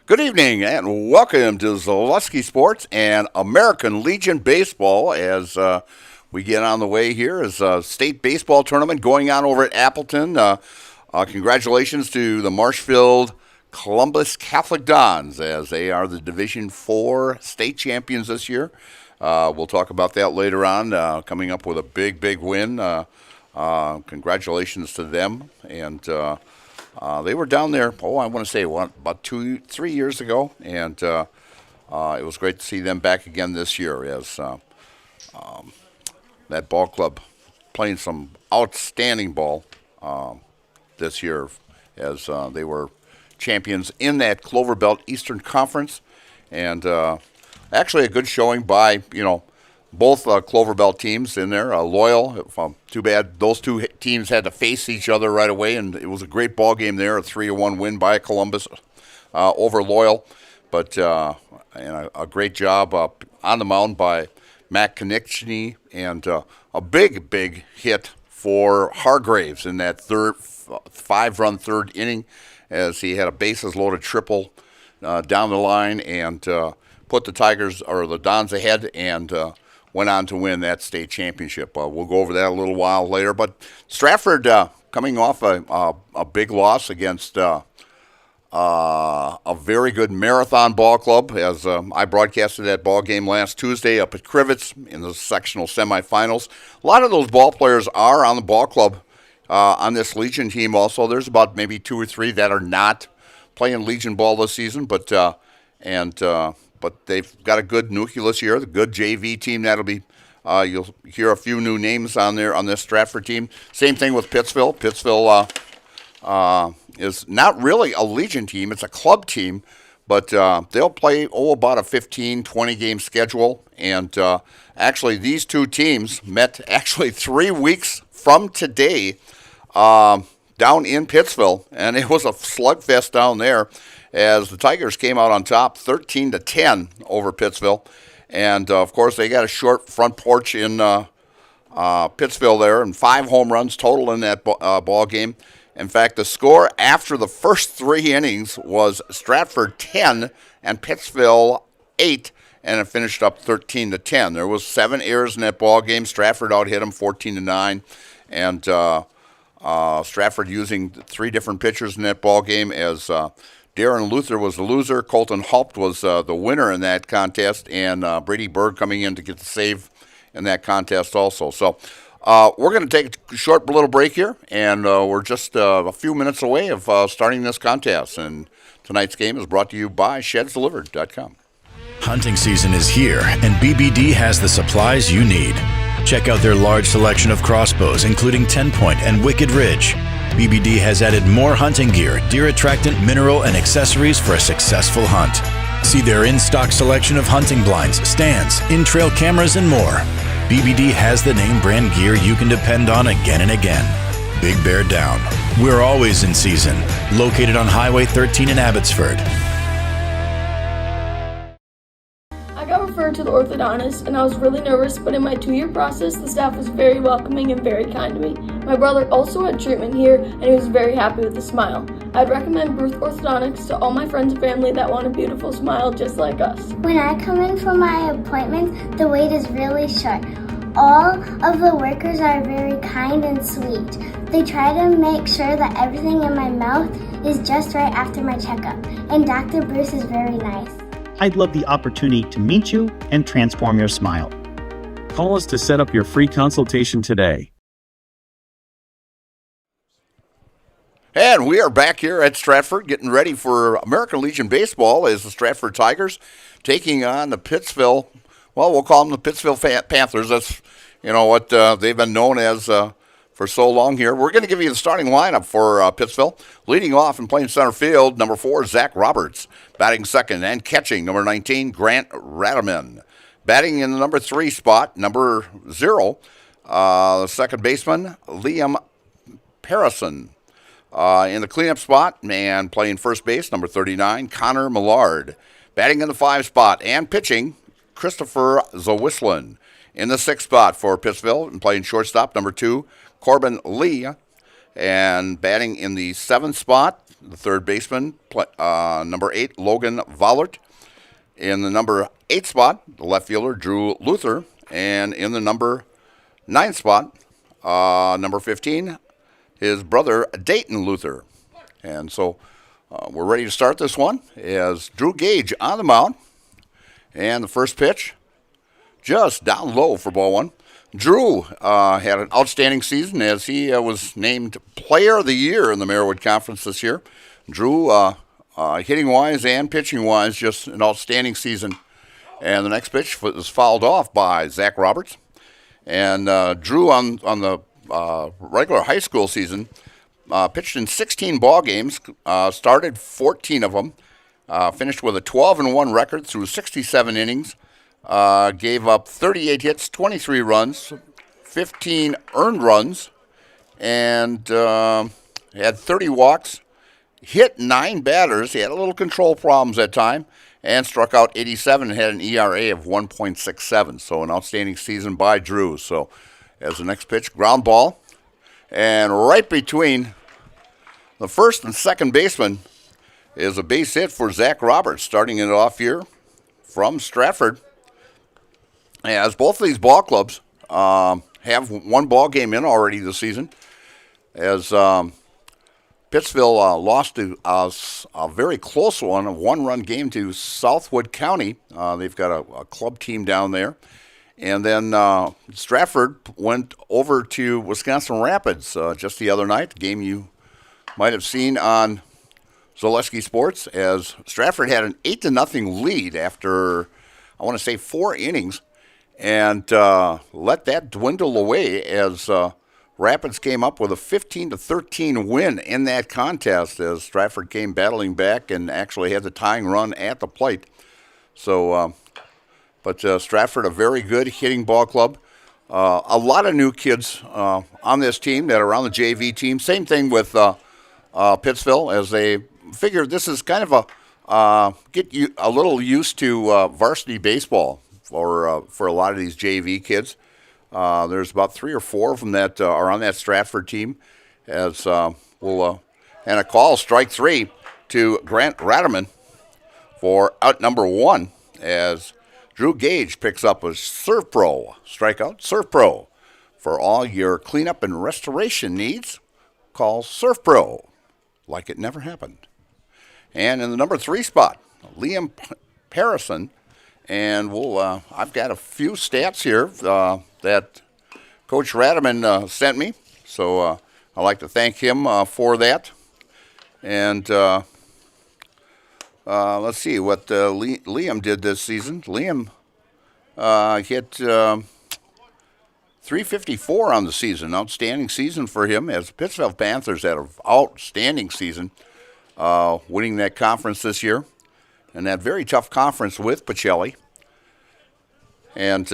Good evening and welcome to Zaleski Sports and American Legion Baseball as we get on the way here as a state baseball tournament going on over at Appleton. Congratulations to the Marshfield Columbus Catholic Dons as they are the Division IV state champions this year. We'll talk about that later on, coming up with a big win. Congratulations to them. And they were down there, I want to say, about 2-3 years ago. And it was great to see them back again this year as that ball club playing some outstanding ball this year as they were champions in that Clover Belt Eastern Conference. And actually a good showing by, both Clover Belt teams in there. Loyal, too bad those two teams had to face each other right away, and it was a great ball game there, a 3-1 win by Columbus over Loyal. But and a great job on the mound by Matt Konechny, and a big hit for Hargraves in that 5-run third inning as he had a bases-loaded triple down the line and put the Tigers or the Dons ahead and went on to win that state championship. We'll go over that a little while later. But Stratford coming off a big loss against a very good Marathon ball club, as I broadcasted that ball game last Tuesday up at Crivets in the sectional semifinals. A lot of those ball players are on the ball club on this Legion team also. There's about maybe 2 or 3 that are not playing Legion ball this season, but they've got a good nucleus here, the good JV team that'll be. You'll hear a few new names on there on this Stratford team. Same thing with Pittsville. Pittsville is not really a Legion team; it's a club team, but they'll play about a 15-20 game schedule. And actually, these two teams met actually 3 weeks from today down in Pittsville, and it was a slugfest down there as the Tigers came out on top 13-10 over Pittsville. And, of course, they got a short front porch in Pittsville there and 5 home runs total in that ball game. In fact, the score after the first 3 innings was Stratford 10 and Pittsville 8, and it finished up 13-10. There was 7 errors in that ball game. Stratford out-hit them 14-9, and Stratford using 3 different pitchers in that ball game as Darren Luther was the loser. Colton Haupt was the winner in that contest, and Brady Berg coming in to get the save in that contest also. So we're going to take a short little break here, and we're just a few minutes away of starting this contest. And tonight's game is brought to you by ShedsDelivered.com. Hunting season is here, and BBD has the supplies you need. Check out their large selection of crossbows, including 10-point and Wicked Ridge. BBD has added more hunting gear, deer attractant, mineral, and accessories for a successful hunt. See their in-stock selection of hunting blinds, stands, in-trail cameras, and more. BBD has the name brand gear you can depend on again and again. Big Bear Down. We're always in season. Located on Highway 13 in Abbotsford. I got referred to the orthodontist, and I was really nervous, but in my 2-year process, the staff was very welcoming and very kind to me. My brother also had treatment here, and he was very happy with a smile. I'd recommend Ruth Orthodontics to all my friends and family that want a beautiful smile just like us. When I come in for my appointment, the wait is really short. All of the workers are very kind and sweet. They try to make sure that everything in my mouth is just right after my checkup, and Dr. Bruce is very nice. I'd love the opportunity to meet you and transform your smile. Call us to set up your free consultation today. And we are back here at Stratford getting ready for American Legion Baseball as the Stratford Tigers taking on the Pittsville, well, we'll call them the Pittsville Panthers. That's, what they've been known as for so long here. We're going to give you the starting lineup for Pittsville. Leading off and playing center field, number 4, Zach Roberts. Batting second and catching, number 19, Grant Radaman. Batting in the number 3 spot, number 0, the second baseman, Liam Parison. In the cleanup spot and playing first base, number 39, Connor Millard. Batting in the 5 spot and pitching, Christopher Zawislin. In the 6th spot for Pittsville and playing shortstop, number 2, Corbin Lee. And batting in the 7th spot, the third baseman, number 8, Logan Vollert. In the number 8 spot, the left fielder, Drew Luther. And in the number 9 spot, number 15, his brother, Dayton Luther. And so we're ready to start this one as Drew Gage on the mound. And the first pitch, just down low for ball one. Drew had an outstanding season as he was named Player of the Year in the Merriwood Conference this year. Drew, hitting-wise and pitching-wise, just an outstanding season. And the next pitch was fouled off by Zach Roberts. And Drew on the regular high school season pitched in 16 ball games, started 14 of them, finished with a 12-1 record through 67 innings. Gave up 38 hits, 23 runs, 15 earned runs, and had 30 walks, hit 9 batters. He had a little control problems at time, and struck out 87 and had an ERA of 1.67. So an outstanding season by Drew. So as the next pitch, ground ball, and right between the first and second baseman is a base hit for Zach Roberts, starting it off here from Stratford. As both of these ball clubs have one ball game in already this season, as Pittsville lost to a very close one, a one-run game to Southwood County. They've got a club team down there. And then Stratford went over to Wisconsin Rapids just the other night, the game you might have seen on Zaleski Sports, as Stratford had an 8-0 lead after, I want to say, 4 innings. And let that dwindle away as Rapids came up with a 15-13 win in that contest as Stratford came battling back and actually had the tying run at the plate. So, but Stratford, a very good hitting ball club. A lot of new kids on this team that are on the JV team. Same thing with Pittsville, as they figured this is kind of get you a little used to varsity baseball for a lot of these JV kids. There's about 3 or 4 of them that are on that Stratford team. As we'll and a call, strike 3 to Grant Ratterman for out number 1, as Drew Gage picks up a Serve Pro strikeout. Serve Pro for all your cleanup and restoration needs. Call Serve Pro like it never happened. And in the number 3 spot, Liam Harrison. And we'll I've got a few stats here that Coach Ratterman sent me, so I'd like to thank him for that. And let's see what Liam did this season. Liam hit 354 on the season. Outstanding season for him, as the Pittsville Panthers had an outstanding season, winning that conference this year. And that very tough conference with Pacelli. And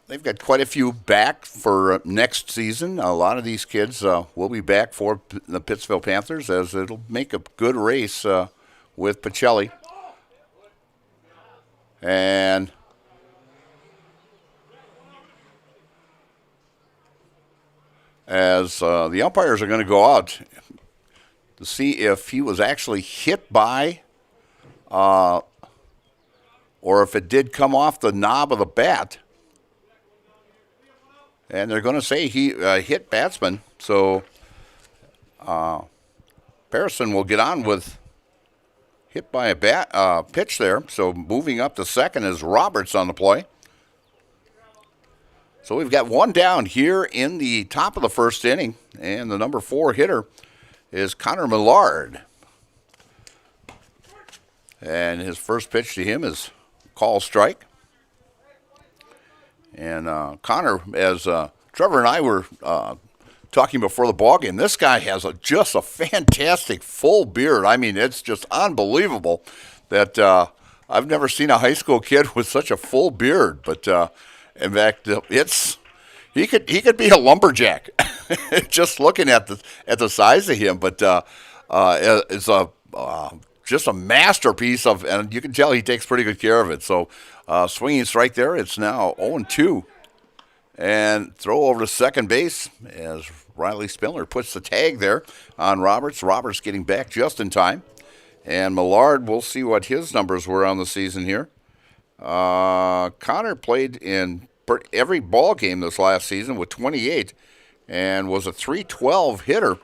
they've got quite a few back for next season. A lot of these kids will be back for the Pittsville Panthers, as it'll make a good race with Pacelli. And as the umpires are going to go out to see if he was actually hit by or if it did come off the knob of the bat. And they're going to say he hit batsman. So Harrison will get on with hit by a pitch there. So moving up to second is Roberts on the play. So we've got one down here in the top of the first inning. And the number 4 hitter is Connor Millard. And his first pitch to him is call strike. And Connor, as Trevor and I were talking before the ballgame, this guy has just a fantastic full beard. I mean, it's just unbelievable that I've never seen a high school kid with such a full beard. But in fact, he could be a lumberjack just looking at the size of him. But it's just a masterpiece of, and you can tell he takes pretty good care of it. So swinging strike there. It's now 0-2. And throw over to second base as Riley Spindler puts the tag there on Roberts. Roberts getting back just in time. And Millard, we'll see what his numbers were on the season here. Connor played in every ball game this last season with 28 and was a .312 hitter.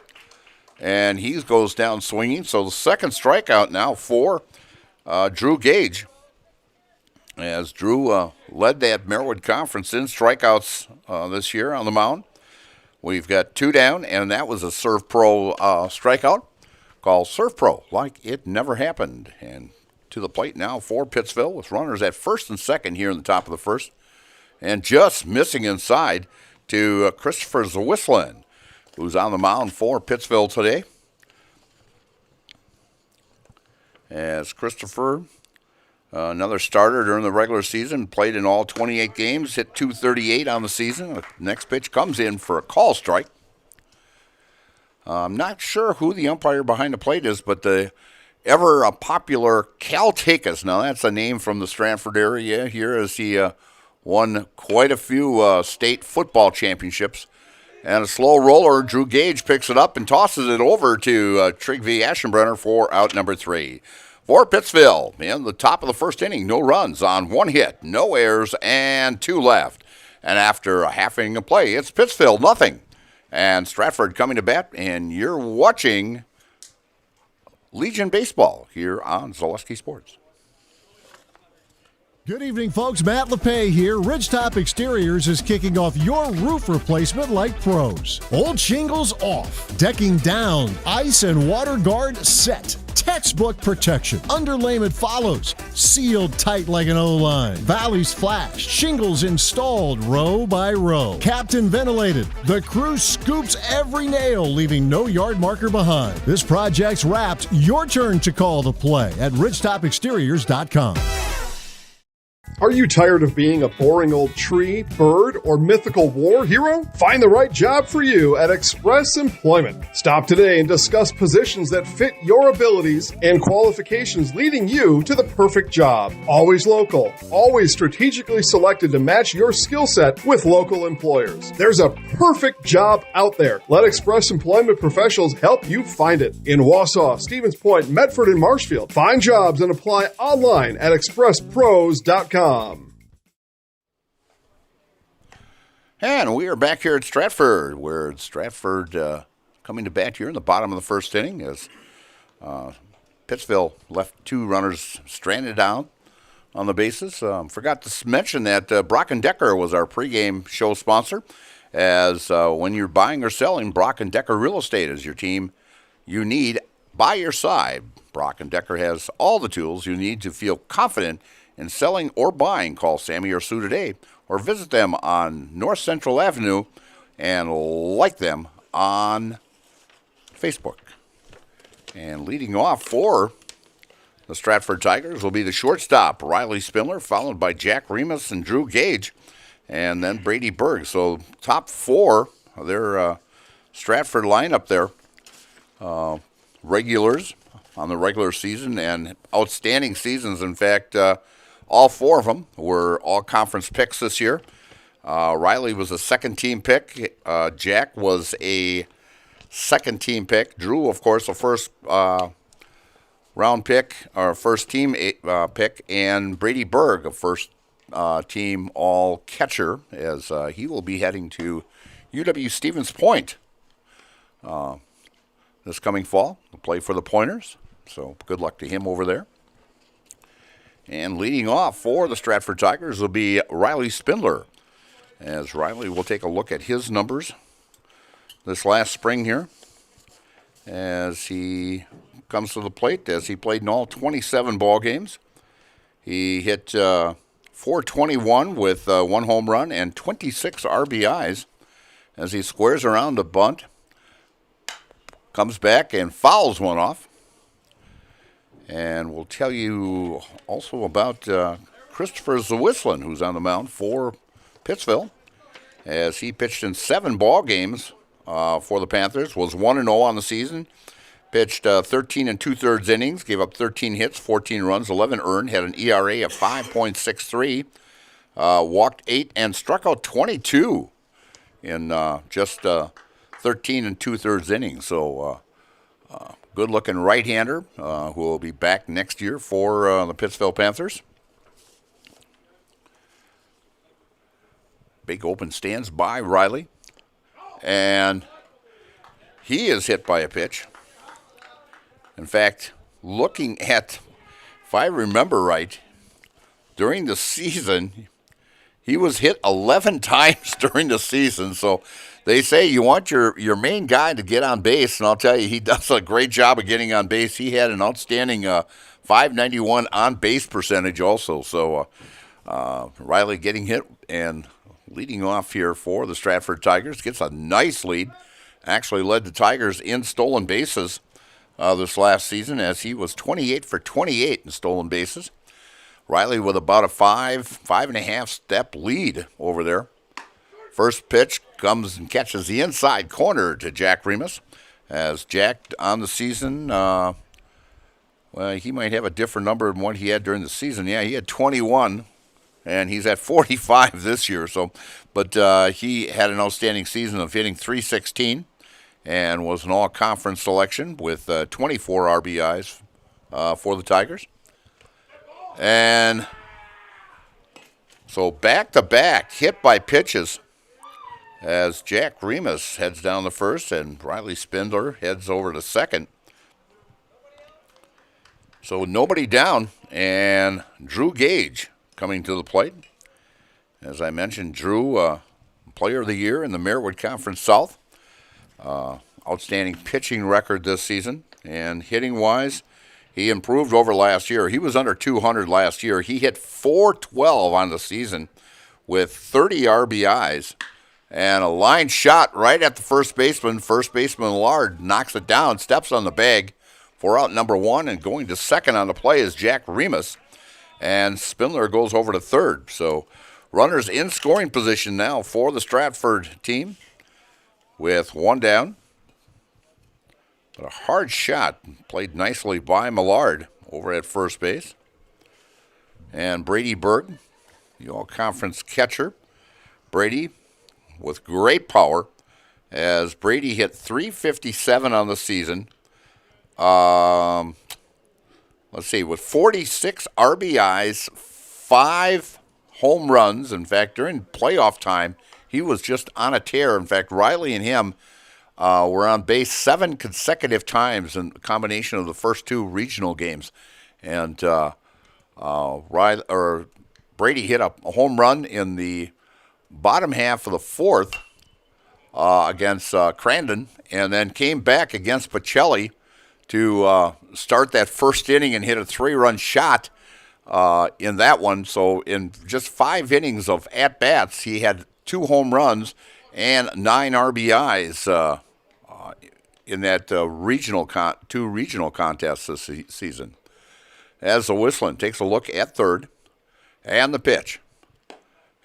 And he goes down swinging. So the second strikeout now for Drew Gage. As Drew led that Merriwood Conference in strikeouts this year on the mound. We've got 2 down, and that was a Serve Pro strikeout called Serve Pro, like it never happened. And to the plate now for Pittsville with runners at first and second here in the top of the first. And just missing inside to Christopher Zwislin, who's on the mound for Pittsville today. As Christopher, another starter during the regular season, played in all 28 games, hit .238 on the season. The next pitch comes in for a call strike. I'm not sure who the umpire behind the plate is, but the ever popular Cal Takus. Now, that's a name from the Stratford area here, as he won quite a few state football championships. And a slow roller, Drew Gage picks it up and tosses it over to Trigby Aschenbrenner for out number 3. For Pittsville, in the top of the first inning, no runs on 1 hit, no errors, and 2 left. And after a half inning of play, it's Pittsville, nothing. And Stratford coming to bat, and you're watching Legion Baseball here on Zaleski Sports. Good evening, folks. Matt LePay here. Ridgetop Exteriors is kicking off your roof replacement like pros. Old shingles off, decking down, ice and water guard set. Textbook protection. Underlayment follows. Sealed tight like an O-line. Valleys flashed. Shingles installed row by row. Captain ventilated. The crew scoops every nail, leaving no yard marker behind. This project's wrapped. Your turn to call the play at ridgetopexteriors.com. Are you tired of being a boring old tree, bird, or mythical war hero? Find the right job for you at Express Employment. Stop today and discuss positions that fit your abilities and qualifications, leading you to the perfect job. Always local, always strategically selected to match your skill set with local employers. There's a perfect job out there. Let Express Employment professionals help you find it. In Wausau, Stevens Point, Medford, and Marshfield. Find jobs and apply online at expresspros.com. And we are back here at Stratford, where Stratford coming to bat here in the bottom of the first inning as Pittsville left 2 runners stranded down on the bases. Forgot to mention that Brock & Decker was our pregame show sponsor, as when you're buying or selling, Brock & Decker Real Estate is your team you need by your side. Brock & Decker has all the tools you need to feel confident in selling or buying. Call Sammy or Sue today or visit them on North Central Avenue and like them on Facebook. And leading off for the Stratford Tigers will be the shortstop, Riley Spindler, followed by Jack Remus and Drew Gage, and then Brady Berg. So top 4 of their Stratford lineup there, regulars on the regular season and outstanding seasons. In fact, all 4 of them were all-conference picks this year. Riley was a second-team pick. Jack was a second-team pick. Drew, of course, a first-round pick, or first-team pick. And Brady Berg, a first-team all-catcher, as he will be heading to UW Stevens Point this coming fall to play for the Pointers. So good luck to him over there. And leading off for the Stratford Tigers will be Riley Spindler, as Riley will take a look at his numbers this last spring here as he comes to the plate, as he played in all 27 ball games. He hit .421 with 1 home run and 26 RBIs as he squares around a bunt, comes back and fouls one off. And we'll tell you also about Christopher Zwislin, who's on the mound for Pittsville, as he pitched in 7 ball games for the Panthers, was 1-0 on the season, pitched 13 2/3 innings, gave up 13 hits, 14 runs, 11 earned, had an ERA of 5.63, walked 8 and struck out 22 in just 13 2/3 innings. So good-looking right-hander who will be back next year for the Pittsville Panthers. Big open stands by Riley. And he is hit by a pitch. In fact, looking at, if I remember right, during the season, he was hit 11 times during the season. So they say you want your main guy to get on base, and I'll tell you, he does a great job of getting on base. He had an outstanding .591 on-base percentage also. So Riley getting hit and leading off here for the Stratford Tigers. Gets a nice lead. Actually led the Tigers in stolen bases this last season, as he was 28 for 28 in stolen bases. Riley with about a 5.5 step lead over there. First pitch comes and catches the inside corner to Jack Remus. As Jack on the season, well, he might have a different number than what he had during the season. Yeah, he had 21, and he's at 45 this year. So, but he had an outstanding season of hitting .316 and was an all-conference selection with 24 RBIs for the Tigers. And so back-to-back hit by pitches as Jack Remus heads down the first and Riley Spindler heads over to second. So nobody down, and Drew Gage coming to the plate. As I mentioned, Drew, Player of the Year in the Merritt Conference South. Outstanding pitching record this season, and hitting-wise, he improved over last year. He was under 200 last year. He hit .412 on the season with 30 RBIs and a line shot right at the first baseman. First baseman Lard knocks it down, steps on the bag for out number one, and going to second on the play is Jack Remus, and Spindler goes over to third. So runners in scoring position now for the Stratford team with one down. But a hard shot played nicely by Millard over at first base. And Brady Berg, the all-conference catcher. Brady with great power, as Brady hit .357 on the season. Let's see, with 46 RBIs, 5 home runs. In fact, during playoff time, he was just on a tear. In fact, Riley and him were on base 7 consecutive times in a combination of the first 2 regional games. And Brady hit a home run in the bottom half of the fourth against Crandon, and then came back against Pacelli to start that first inning and hit a 3-run shot in that one. So in just 5 innings of at-bats, he had 2 home runs and 9 RBIs in that 2 regional contests this season. As the whistling takes a look at third, and the pitch,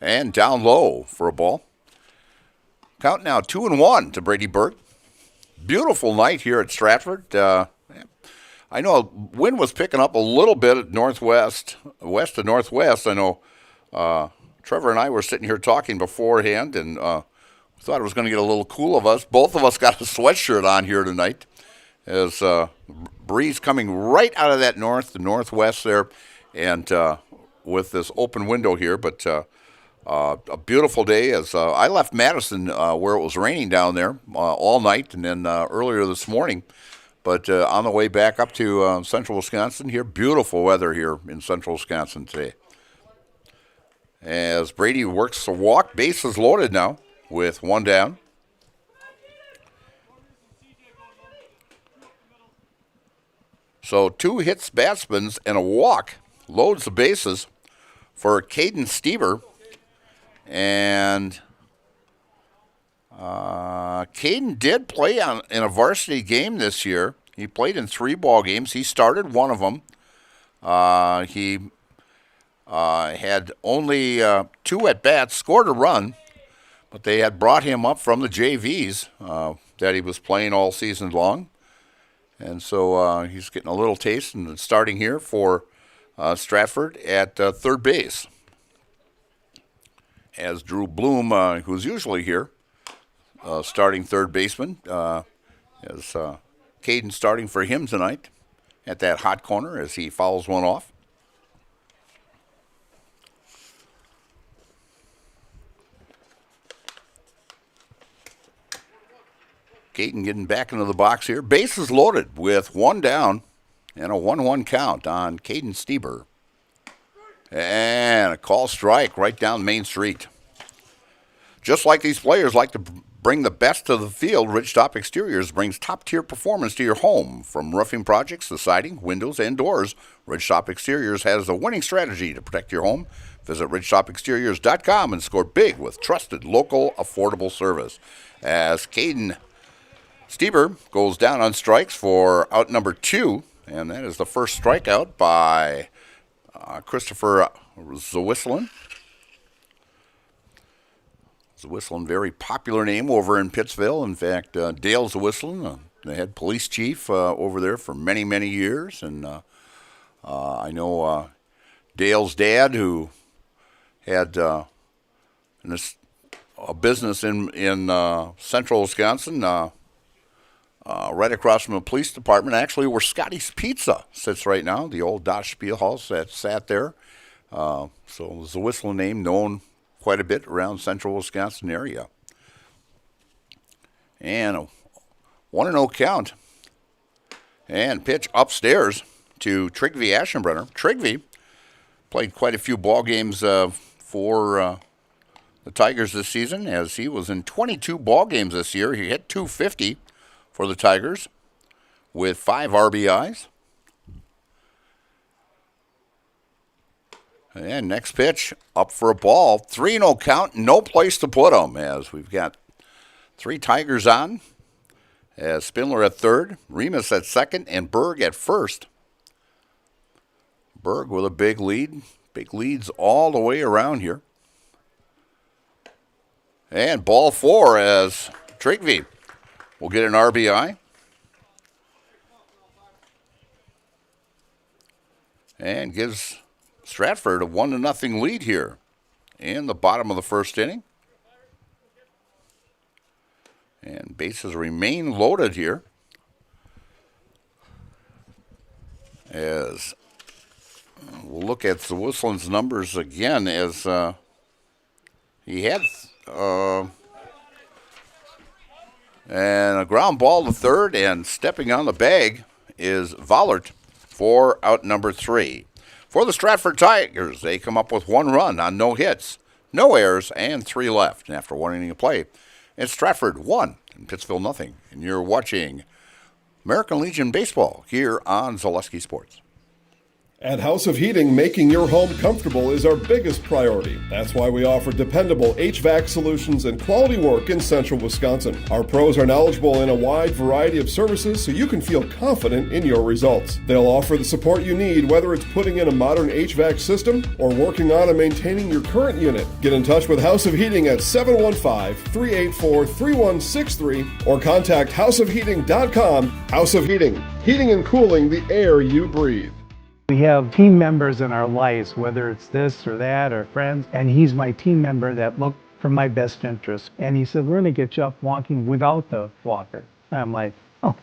and down low for a ball. Count now 2-1 to Brady Berg. Beautiful night here at Stratford. I know wind was picking up a little bit at west to northwest. I know Trevor and I were sitting here talking beforehand, and thought it was going to get a little cool of us. Both of us got a sweatshirt on here tonight, as breeze coming right out of that north to northwest there, and with this open window here. But a beautiful day, as I left Madison where it was raining down there all night, and then earlier this morning. But on the way back up to central Wisconsin here, beautiful weather here in central Wisconsin today. As Brady works the walk, bases loaded now with one down. So 2 hits, batsmen, and a walk loads the bases for Caden Stieber. And Caden did play in a varsity game this year. He played in 3 ball games. He started one of them. He had only 2 at-bats, scored a run, but they had brought him up from the JVs that he was playing all season long. And so he's getting a little taste and starting here for Stratford at third base. As Drew Bloom, who's usually here, starting third baseman. As Caden starting for him tonight at that hot corner as he fouls one off. Caden getting back into the box here. Bases loaded with one down and a 1-1 count on Caden Stieber. And a call strike right down Main Street. Just like these players like to bring the best to the field, Ridgetop Exteriors brings top-tier performance to your home. From roofing projects to siding, windows, and doors, Ridgetop Exteriors has a winning strategy to protect your home. Visit ridgetopexteriors.com and score big with trusted, local, affordable service. As Caden Stieber goes down on strikes for out number 2, and that is the first strikeout by Christopher Zawislin. Zawislin, very popular name over in Pittsville. In fact, Dale Zawislin, the head police chief over there for many, many years. And I know Dale's dad, who had a business in central Wisconsin, right across from the police department, actually where Scotty's Pizza sits right now, the old Dodge Spielhaus that sat there. So it's a Whistling name known quite a bit around central Wisconsin area. And a 1-0 count. And pitch upstairs to Trygve Aschenbrenner. Trygve played quite a few ball games for the Tigers this season, as he was in 22 ball games this year. He hit .250 for the Tigers with 5 RBIs. And next pitch, up for a ball. 3-0 count, no place to put him, as we've got 3 Tigers on. As Spindler at third, Remus at second, and Berg at first. Berg with a big lead. Big leads all the way around here. And ball 4 as Trygve will get an RBI. And gives Stratford a 1-0 lead here in the bottom of the first inning. And bases remain loaded here, as we'll look at the Whistlin's numbers again, as he had and a ground ball to third, and stepping on the bag is Vollert for out number 3. For the Stratford Tigers, they come up with 1 run on no hits, no errors, and 3 left. And after 1 inning of play, it's Stratford 1 and Pittsville nothing. And you're watching American Legion Baseball here on Zaleski Sports. At House of Heating, making your home comfortable is our biggest priority. That's why we offer dependable HVAC solutions and quality work in central Wisconsin. Our pros are knowledgeable in a wide variety of services, so you can feel confident in your results. They'll offer the support you need, whether it's putting in a modern HVAC system or working on and maintaining your current unit. Get in touch with House of Heating at 715-384-3163 or contact houseofheating.com. House of Heating, heating and cooling the air you breathe. We have team members in our lives, whether it's this or that or friends, and he's my team member that looked for my best interest. And he said, we're going to get you up walking without the walker. I'm like, oh,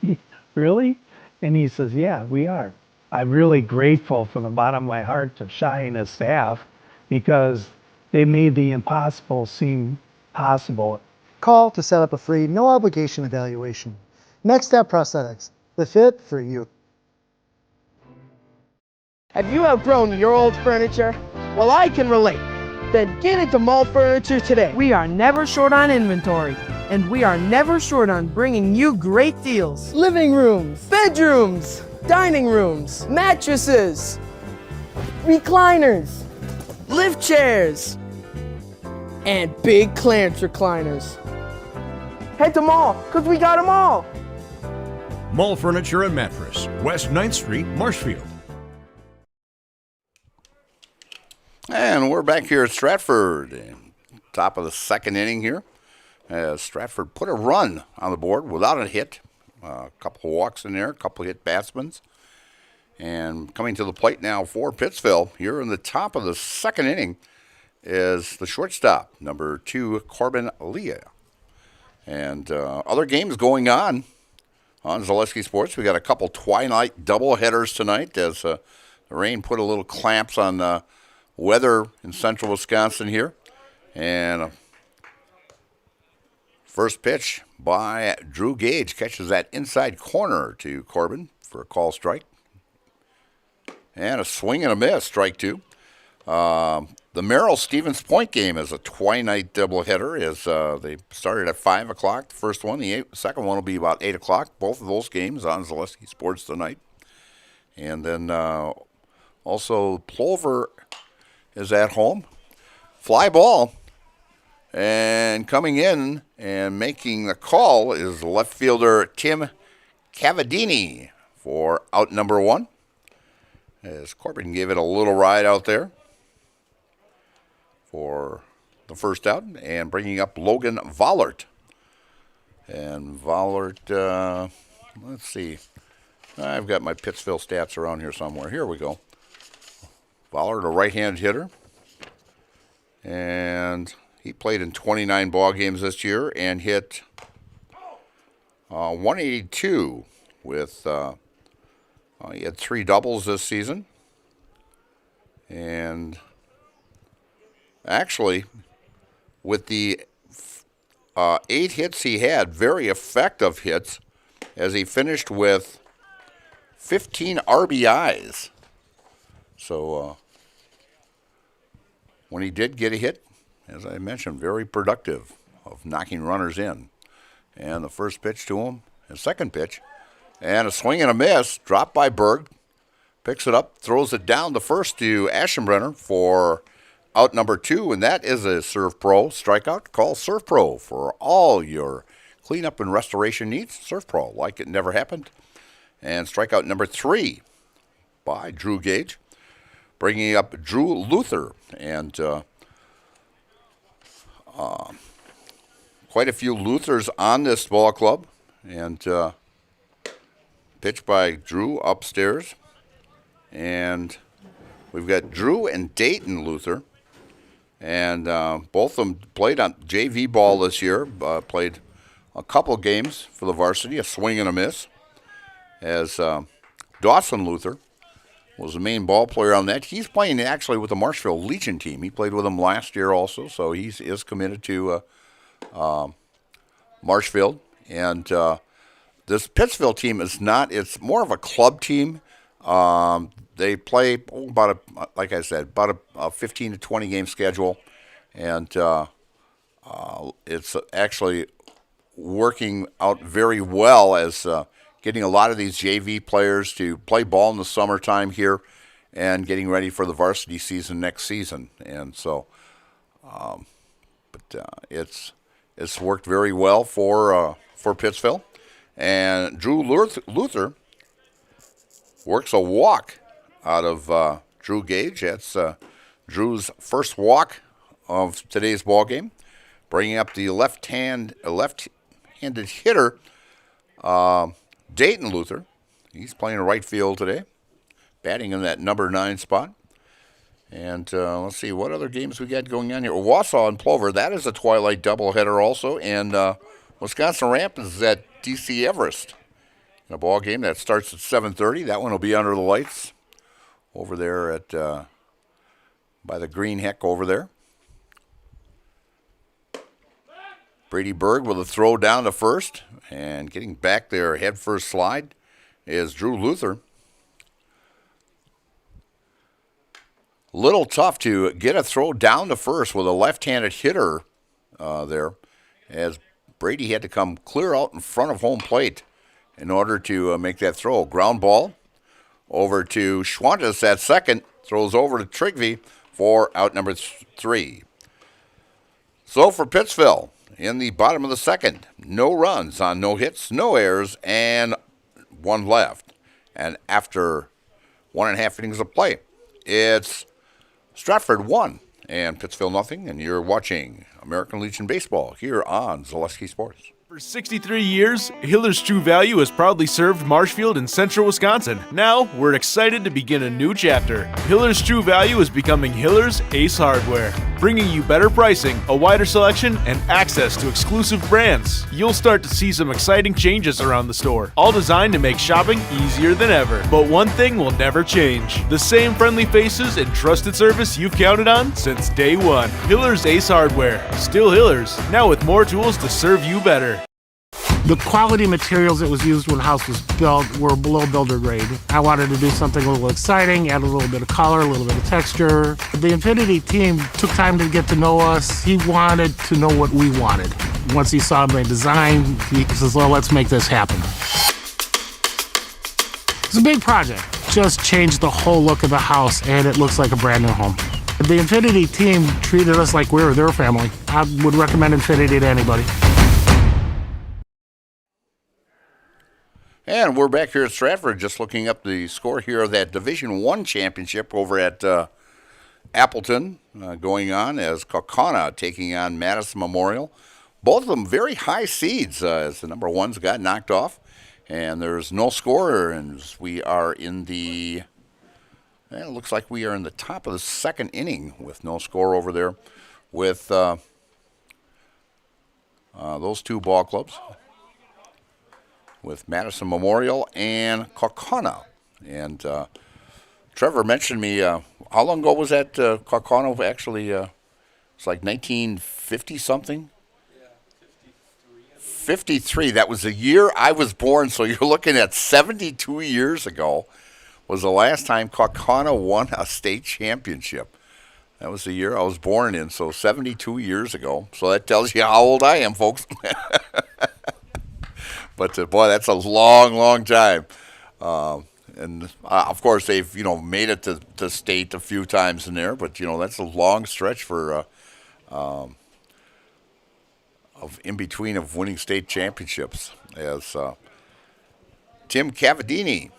really? And he says, yeah, we are. I'm really grateful from the bottom of my heart to Shai and his staff, because they made the impossible seem possible. Call to set up a free, no obligation evaluation. Next Step Prosthetics, the fit for you. Have you outgrown your old furniture? Well, I can relate. Then get into Mall Furniture today. We are never short on inventory, and we are never short on bringing you great deals. Living rooms, bedrooms, dining rooms, mattresses, recliners, lift chairs, and big clearance recliners. Head to Mall, because we got them all. Mall Furniture and Mattress, West 9th Street, Marshfield. And we're back here at Stratford, top of the second inning here, as Stratford put a run on the board without a hit. A couple of walks in there, a couple of hit batsmen. And coming to the plate now for Pittsville, here in the top of the second inning, is the shortstop, number 2, Corbin Leah. And other games going on Zaleski Sports. We got a couple twilight doubleheaders tonight as the rain put a little clamps on weather in central Wisconsin here. And first pitch by Drew Gage catches that inside corner to Corbin for a call strike. And a swing and a miss, strike two. The Merrill-Stevens Point game is a twilight doubleheader as they started at 5 o'clock, the first one. The second one will be about 8 o'clock. Both of those games on Zaleski Sports tonight. And then also Plover is at home. Fly ball. And coming in and making the call is left fielder Tim Cavadini for out number one. As Corbin gave it a little ride out there for the first out, and bringing up Logan Vollert. And Vollert, let's see. I've got my Pittsville stats around here somewhere. Here we go. Vollert, a right-handed hitter. And he played in 29 ball games this year and hit 182 with, he had 3 doubles this season. And actually, with the 8 hits he had, very effective hits, as he finished with 15 RBIs. So when he did get a hit, as I mentioned, very productive of knocking runners in. And the first pitch to him, his second pitch, and a swing and a miss, dropped by Berg, picks it up, throws it down the first to Aschenbrenner for out number 2, and that is a Serve Pro strikeout. Call Serve Pro for all your cleanup and restoration needs. Serve Pro, like it never happened. And strikeout number 3 by Drew Gage, bringing up Drew Luther. And quite a few Luthers on this ball club. And pitch by Drew upstairs. And we've got Drew and Dayton Luther. And both of them played on JV ball this year, played a couple games for the varsity, a swing and a miss, as Dawson Luther was the main ball player on that. He's playing actually with the Marshfield Legion team. He played with them last year also, so he is committed to Marshfield. And this Pittsville team is not, it's more of a club team. They play about a 15 to 20 game schedule, and it's actually working out very well as getting a lot of these JV players to play ball in the summertime here and getting ready for the varsity season next season. And so, it's worked very well for Pittsville. And Drew Luther works a walk out of Drew Gage. That's Drew's first walk of today's ball game, bringing up the left-handed hitter, Dayton Luther. He's playing right field today, batting in that number 9 spot. And let's see, what other games we got going on here? Wausau and Plover, that is a twilight doubleheader also. And Wisconsin Rapids is at DC Everest. A ball game that starts at 7:30. That one will be under the lights over there at by the green heck over there. Brady Berg with a throw down to first, and getting back there head first slide is Drew Luther. Little tough to get a throw down to first with a left-handed hitter there, as Brady had to come clear out in front of home plate in order to make that throw. Ground ball over to Schwantes at second. Throws over to Trigby for out number 3. So for Pittsville, in the bottom of the second, no runs on no hits, no errors, and 1 left. And after 1.5 innings of play, it's Stratford 1 and Pittsville nothing. And you're watching American Legion Baseball here on Zaleski Sports. For 63 years, Hiller's True Value has proudly served Marshfield and central Wisconsin. Now, we're excited to begin a new chapter. Hiller's True Value is becoming Hiller's Ace Hardware. bringing you better pricing, a wider selection, and access to exclusive brands. You'll start to see some exciting changes around the store, all designed to make shopping easier than ever. But one thing will never change: the same friendly faces and trusted service you've counted on since day one. Hiller's Ace Hardware. Still Hiller's, now with more tools to serve you better. The quality materials that was used when the house was built were below builder grade. I wanted to do something a little exciting, add a little bit of color, a little bit of texture. The Infinity team took time to get to know us. He wanted to know what we wanted. Once he saw my design, he says, well, let's make this happen. It's a big project. Just changed the whole look of the house, and it looks like a brand new home. The Infinity team treated us like we were their family. I would recommend Infinity to anybody. And we're back here at Stratford, just looking up the score here of that Division I championship over at Appleton going on as Kaukauna taking on Madison Memorial. Both of them very high seeds as the number ones got knocked off. And there's no score, and we are in the, it looks like we are in the top of the second inning with no score over there with those two ball clubs, with Madison Memorial and Kaukauna. And Trevor mentioned me, how long ago was that Kaukauna actually? It's like 1950-something? Yeah, 53. That was the year I was born, so you're looking at 72 years ago was the last time Kaukauna won a state championship. That was the year I was born in, so 72 years ago. So that tells you how old I am, folks. But boy, that's a long, long time. And of course, they've made it to state a few times in there. But that's a long stretch for of in between of winning state championships. As Tim Cavadini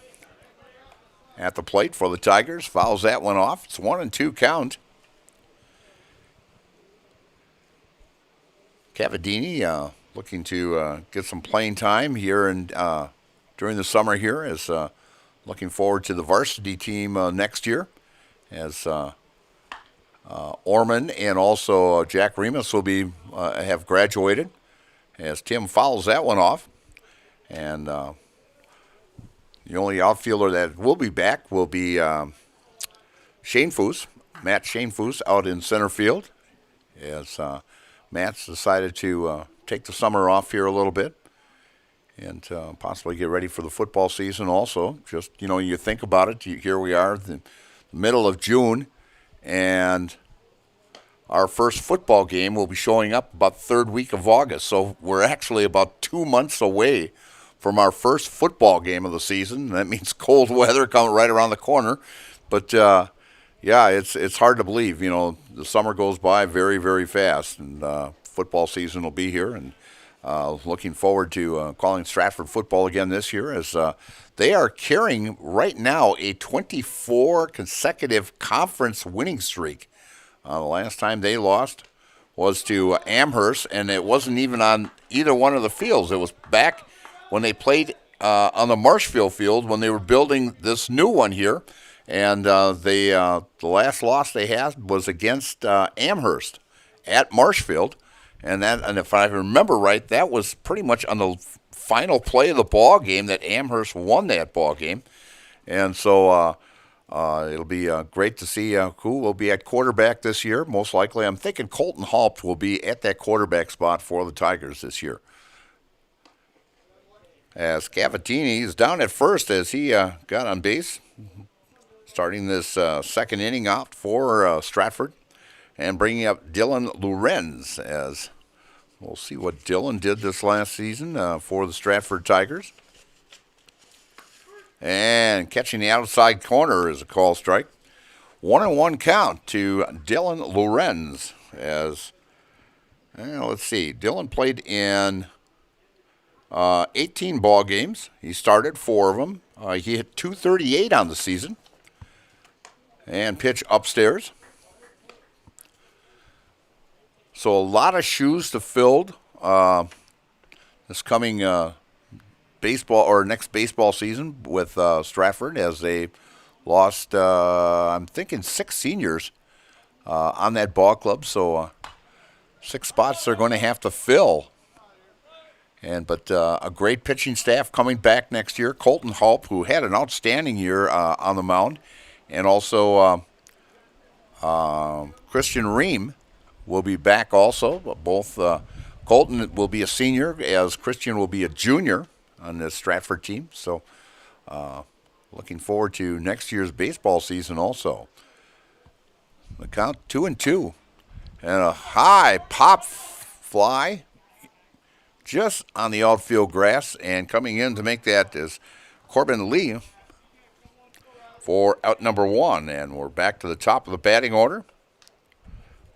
at the plate for the Tigers fouls that one off. It's 1-2 count. Cavadini looking to get some playing time here and during the summer here, as looking forward to the varsity team next year, as Orman and also Jack Remus will be have graduated, as Tim fouls that one off. And the only outfielder that will be back will be Shane Foose, Matt Shane Foose, out in center field, as Matt's decided to take the summer off here a little bit and possibly get ready for the football season also. Just, you think about it, here we are, the middle of June, and our first football game will be showing up about third week of August. So we're actually about 2 months away from our first football game of the season. That means cold weather coming right around the corner. But, yeah, it's hard to believe. The summer goes by very, very fast, and football season will be here, and looking forward to calling Stratford football again this year, as they are carrying right now a 24 consecutive conference winning streak. The last time they lost was to Amherst, and it wasn't even on either one of the fields. It was back when they played on the Marshfield field when they were building this new one here, and the last loss they had was against Amherst at Marshfield. And if I remember right, that was pretty much on the final play of the ball game that Amherst won that ball game. And so it'll be great to see who will be at quarterback this year. Most likely, I'm thinking Colton Haupt will be at that quarterback spot for the Tigers this year. As Cavadini is down at first as he got on base, starting this second inning out for Stratford. And bringing up Dylan Lorenz, as we'll see what Dylan did this last season for the Stratford Tigers. And catching the outside corner is a call strike. 1-1 count to Dylan Lorenz. As let's see, Dylan played in 18 ball games. He started 4 of them. He hit .238 on the season. And pitch upstairs. So a lot of shoes to fill this coming baseball or next baseball season with Stratford, as they lost, I'm thinking 6 seniors on that ball club. So 6 spots they're going to have to fill. But a great pitching staff coming back next year. Colton Halp, who had an outstanding year on the mound, and also Christian Ream will be back also. Both Colton will be a senior, as Christian will be a junior on the Stratford team. So looking forward to next year's baseball season also. The count 2-2. And a high pop fly just on the outfield grass, and coming in to make that is Corbin Lee for out number 1. And we're back to the top of the batting order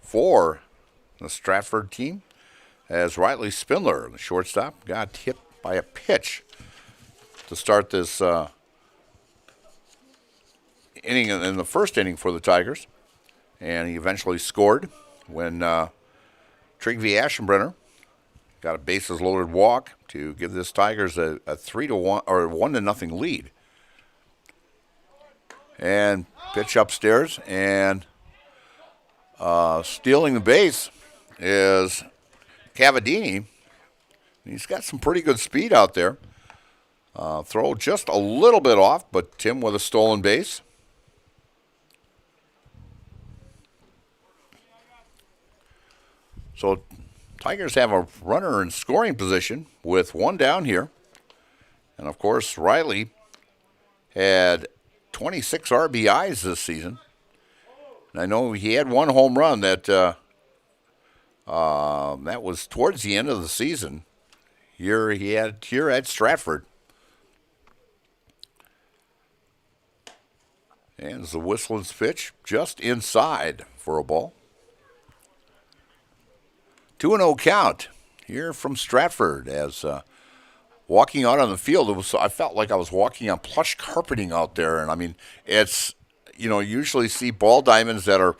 for the Stratford team, as Riley Spindler, the shortstop, got hit by a pitch to start this inning, in the first inning for the Tigers. And he eventually scored when Trygve Aschenbrenner got a bases-loaded walk to give this Tigers a 3-1 or 1-0 lead. And pitch upstairs, and stealing the base is Cavadini. He's got some pretty good speed out there. Throw just a little bit off, but Tim with a stolen base. So Tigers have a runner in scoring position with 1 down here. And, of course, Riley had 26 RBIs this season. And I know he had 1 home run that was towards the end of the season. Here at Stratford. And the Whistlin's pitch just inside for a ball. 2-0 count here from Stratford. As walking out on the field, I felt like I was walking on plush carpeting out there. And I mean, it's, usually see ball diamonds that are,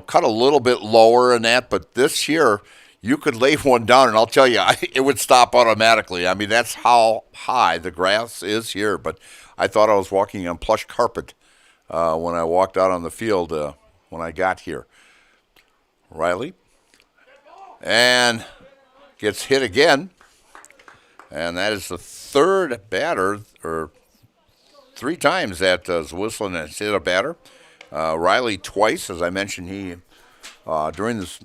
cut a little bit lower and that, but this year you could lay one down and I'll tell you, it would stop automatically. I mean, that's how high the grass is here. But I thought I was walking on plush carpet when I walked out on the field when I got here. Riley. And gets hit again. And that is the third batter, or 3 times that Whistling has hit a batter. Riley twice, as I mentioned, he during the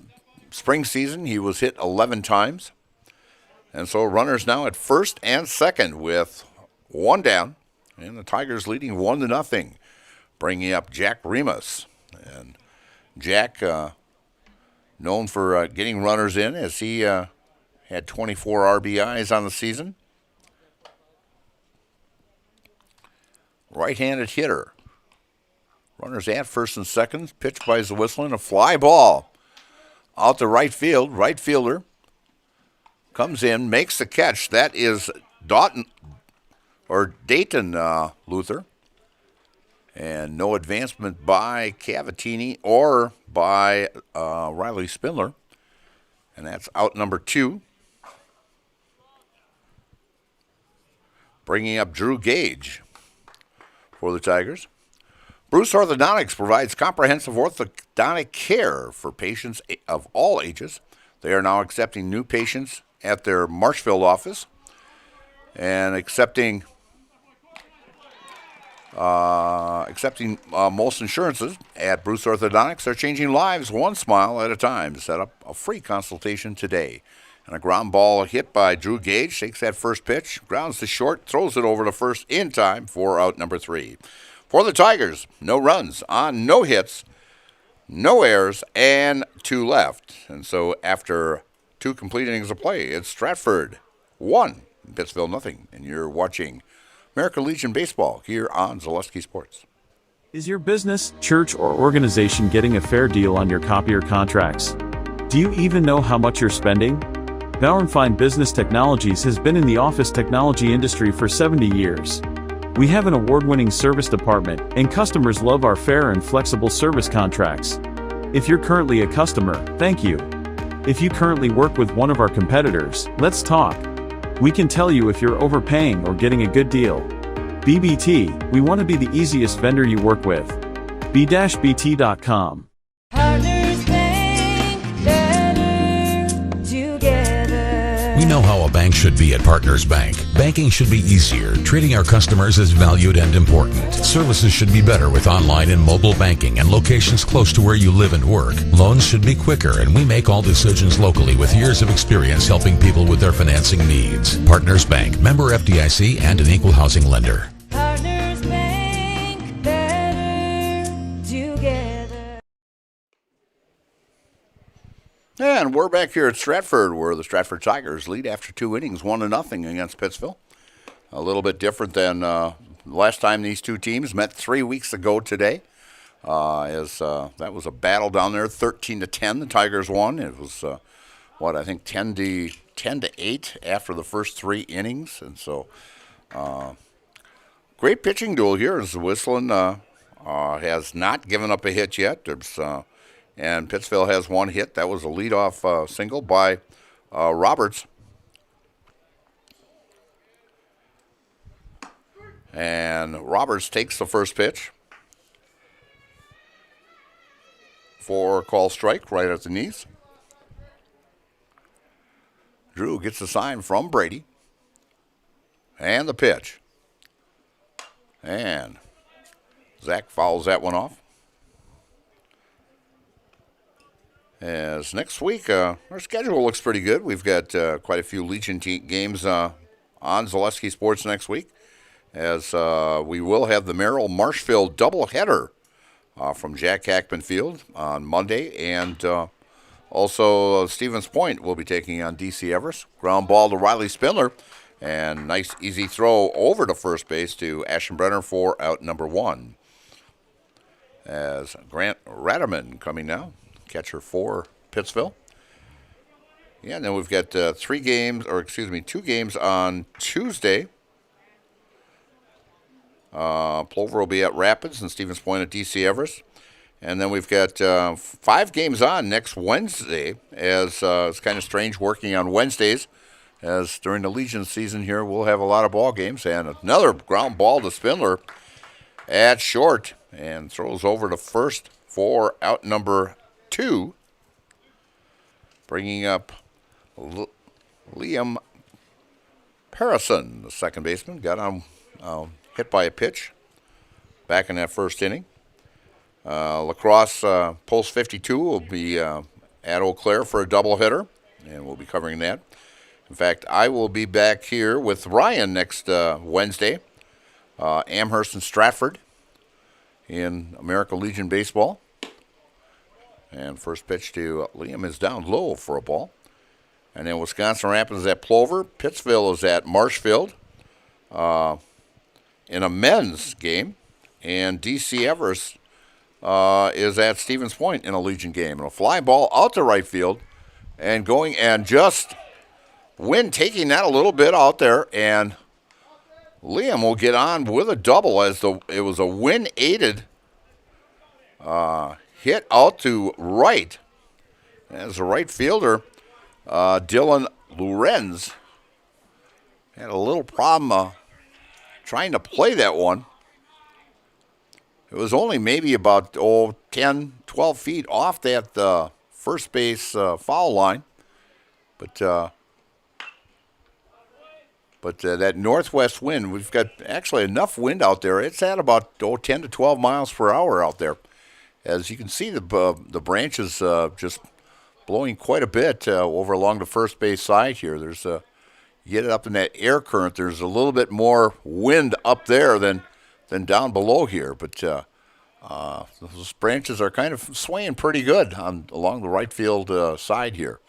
spring season, he was hit 11 times. And so runners now at first and second with 1 down. And the Tigers leading 1-0, bringing up Jack Remus. And Jack, known for getting runners in, as he had 24 RBIs on the season. Right-handed hitter. Runners at first and second. Pitched by Whistling. A fly ball out to right field. Right fielder comes in, makes the catch. That is Dayton Luther. And no advancement by Cavadini or by Riley Spindler. And that's out number 2. Bringing up Drew Gage for the Tigers. Bruce Orthodontics provides comprehensive orthodontic care for patients of all ages. They are now accepting new patients at their Marshfield office and accepting most insurances at Bruce Orthodontics. They're changing lives one smile at a time. Set up a free consultation today. And a ground ball hit by Drew Gage. Takes that first pitch, grounds to short, throws it over to first in time for out number 3. For the Tigers, no runs on no hits, no errors, and 2 left. And so after 2 complete innings of play, it's Stratford 1, Pittsville 0. And you're watching American Legion Baseball here on Zaleski Sports. Is your business, church, or organization getting a fair deal on your copier contracts? Do you even know how much you're spending? Bauernfeind Business Technologies has been in the office technology industry for 70 years. We have an award-winning service department, and customers love our fair and flexible service contracts. If you're currently a customer, thank you. If you currently work with one of our competitors, let's talk. We can tell you if you're overpaying or getting a good deal. BBT, we want to be the easiest vendor you work with. B-BT.com. We know how a bank should be at Partners Bank. Banking should be easier, treating our customers as valued and important. Services should be better with online and mobile banking and locations close to where you live and work. Loans should be quicker, and we make all decisions locally with years of experience helping people with their financing needs. Partners Bank, member FDIC, and an equal housing lender. Partners Bank, better together. And we're back here at Stratford, where the Stratford Tigers lead after 2 innings, 1-0 against Pittsville. A little bit different than last time these two teams met 3 weeks ago today. That was a battle down there, 13-10. The Tigers won. It was I think 10-8 after the first 3 innings, and so great pitching duel here as Whistling has not given up a hit yet. And Pittsville has 1 hit. That was a leadoff single by Roberts. And Roberts takes the first pitch for a call strike right at the knees. Drew gets a sign from Brady. And the pitch. And Zach fouls that one off. As next week, our schedule looks pretty good. We've got quite a few Legion games on Zaleski Sports next week, as we will have the Merrill Marshfield doubleheader from Jack Hackman Field on Monday, and also Stevens Point will be taking on DC Everest. Ground ball to Riley Spindler, and nice easy throw over to first base to Aschenbrenner for out number 1. As Grant Ratterman coming now, catcher for Pittsville. Yeah, and then we've got 2 games on Tuesday. Plover will be at Rapids and Stevens Point at DC Everest. And then we've got 5 games on next Wednesday, as it's kind of strange working on Wednesdays, as during the Legion season here we'll have a lot of ball games. And another ground ball to Spindler at short, and throws over to first for out number 2, bringing up Liam Harrison, the second baseman. Got on hit by a pitch back in that first inning. Lacrosse Post 52 will be at Eau Claire for a doubleheader, and we'll be covering that. In fact, I will be back here with Ryan next Wednesday. Amherst and Stratford in American Legion Baseball. And first pitch to Liam is down low for a ball. And then Wisconsin Rapids is at Plover. Pittsville is at Marshfield in a men's game. And DC Everest is at Stevens Point in a Legion game. And a fly ball out to right field and going, and just wind taking that a little bit out there. And Liam will get on with a double, as it was a wind-aided hit out to right. As the right fielder, Dylan Lorenz, had a little problem trying to play that one. It was only maybe about 10, 12 feet off that first base foul line. But that northwest wind, we've got actually enough wind out there. It's at about 10 to 12 miles per hour out there. As you can see, the branches just blowing quite a bit over along the first base side here. There's you get it up in that air current, there's a little bit more wind up there than down below here. But those branches are kind of swaying pretty good along the right field side here.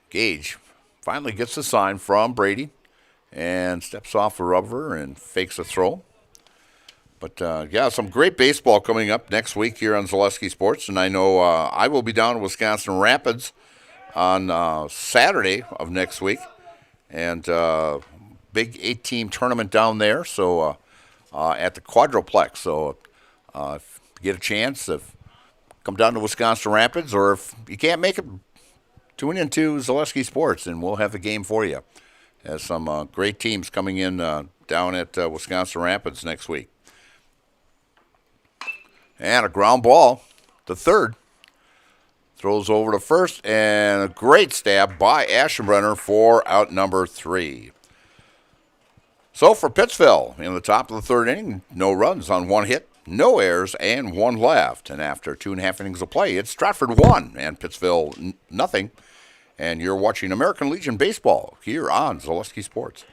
Gage finally gets the sign from Brady and steps off the rubber and fakes a throw. But, some great baseball coming up next week here on Zaleski Sports. And I know I will be down in Wisconsin Rapids on Saturday of next week. And big 8-team tournament down there, so at the Quadroplex. So if you get a chance, come down to Wisconsin Rapids, or if you can't make it, tune into Zaleski Sports, and we'll have a game for you. There's some great teams coming in down at Wisconsin Rapids next week. And a ground ball to third. Throws over to first, and a great stab by Aschenbrenner for out number 3. So for Pittsville, in the top of the third inning, no runs on 1 hit, no errors, and 1 left. And after 2.5 innings of play, it's Stratford 1 and Pittsville nothing. And you're watching American Legion Baseball here on Zaleski Sports.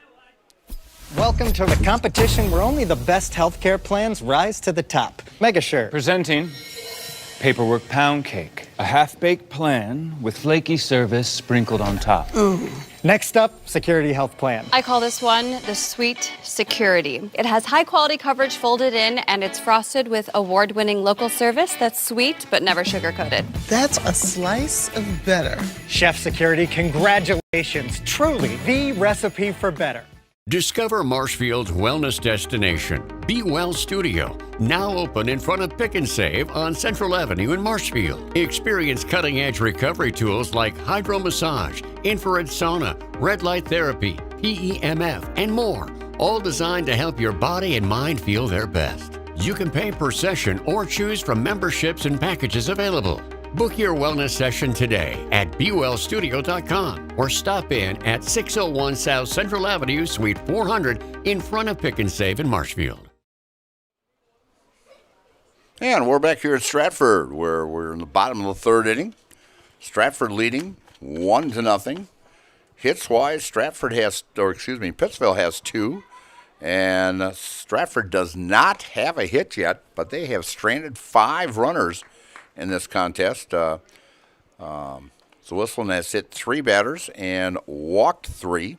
Welcome to the competition where only the best healthcare plans rise to the top. Megasure. Presenting Paperwork Pound Cake, a half-baked plan with flaky service sprinkled on top. Next up, Security Health Plan. I call this one the Sweet Security. It has high-quality coverage folded in, and it's frosted with award-winning local service that's sweet but never sugar-coated. That's a slice of better. Chef Security, congratulations. Truly the recipe for better. Discover Marshfield's wellness destination, Be Well Studio, now open in front of Pick and Save on Central Avenue in Marshfield. Experience cutting-edge recovery tools like hydromassage, infrared sauna, red light therapy, PEMF, and more, all designed to help your body and mind feel their best. You can pay per session or choose from memberships and packages available. Book your wellness session today at BeWellStudio.com or stop in at 601 South Central Avenue, Suite 400 in front of Pick and Save in Marshfield. And we're back here at Stratford, where we're in the bottom of the third inning. Stratford leading 1-0. Hits-wise, Pittsville has 2. And Stratford does not have a hit yet, but they have stranded 5 runners in this contest. Whistling has hit 3 batters and walked 3.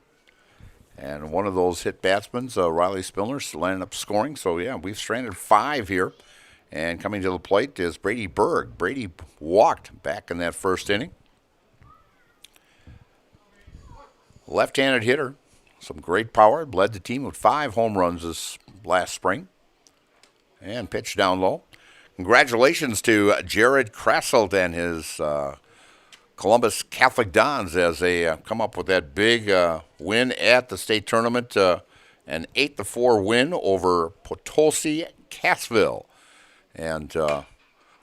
And one of those hit batsmen, Riley Spillner, landed up scoring. So, yeah, we've stranded 5 here. And coming to the plate is Brady Berg. Brady walked back in that first inning. Left-handed hitter, some great power. Led the team with 5 home runs this last spring. And pitched down low. Congratulations to Jared Krasselt and his Columbus Catholic Dons as they come up with that big win at the state tournament, an 8-4 win over Potosi Cassville. And a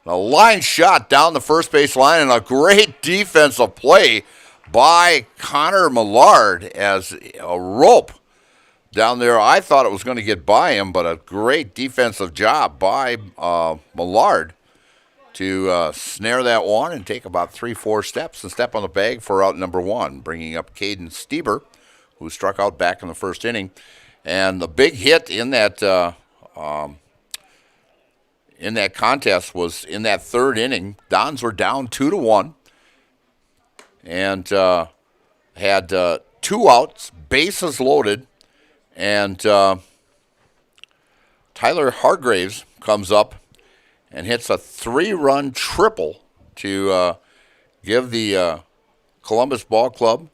line shot down the first base line and a great defensive play by Connor Millard as a rope down there. I thought it was going to get by him, but a great defensive job by Millard to snare that one and take about 3-4 steps and step on the bag for out number 1, bringing up Caden Stieber, who struck out back in the first inning. And the big hit in that contest was in that third inning. Dons were down 2-1 and had 2 outs, bases loaded. And Tyler Hargraves comes up and hits a 3-run triple to give the Columbus Ball Club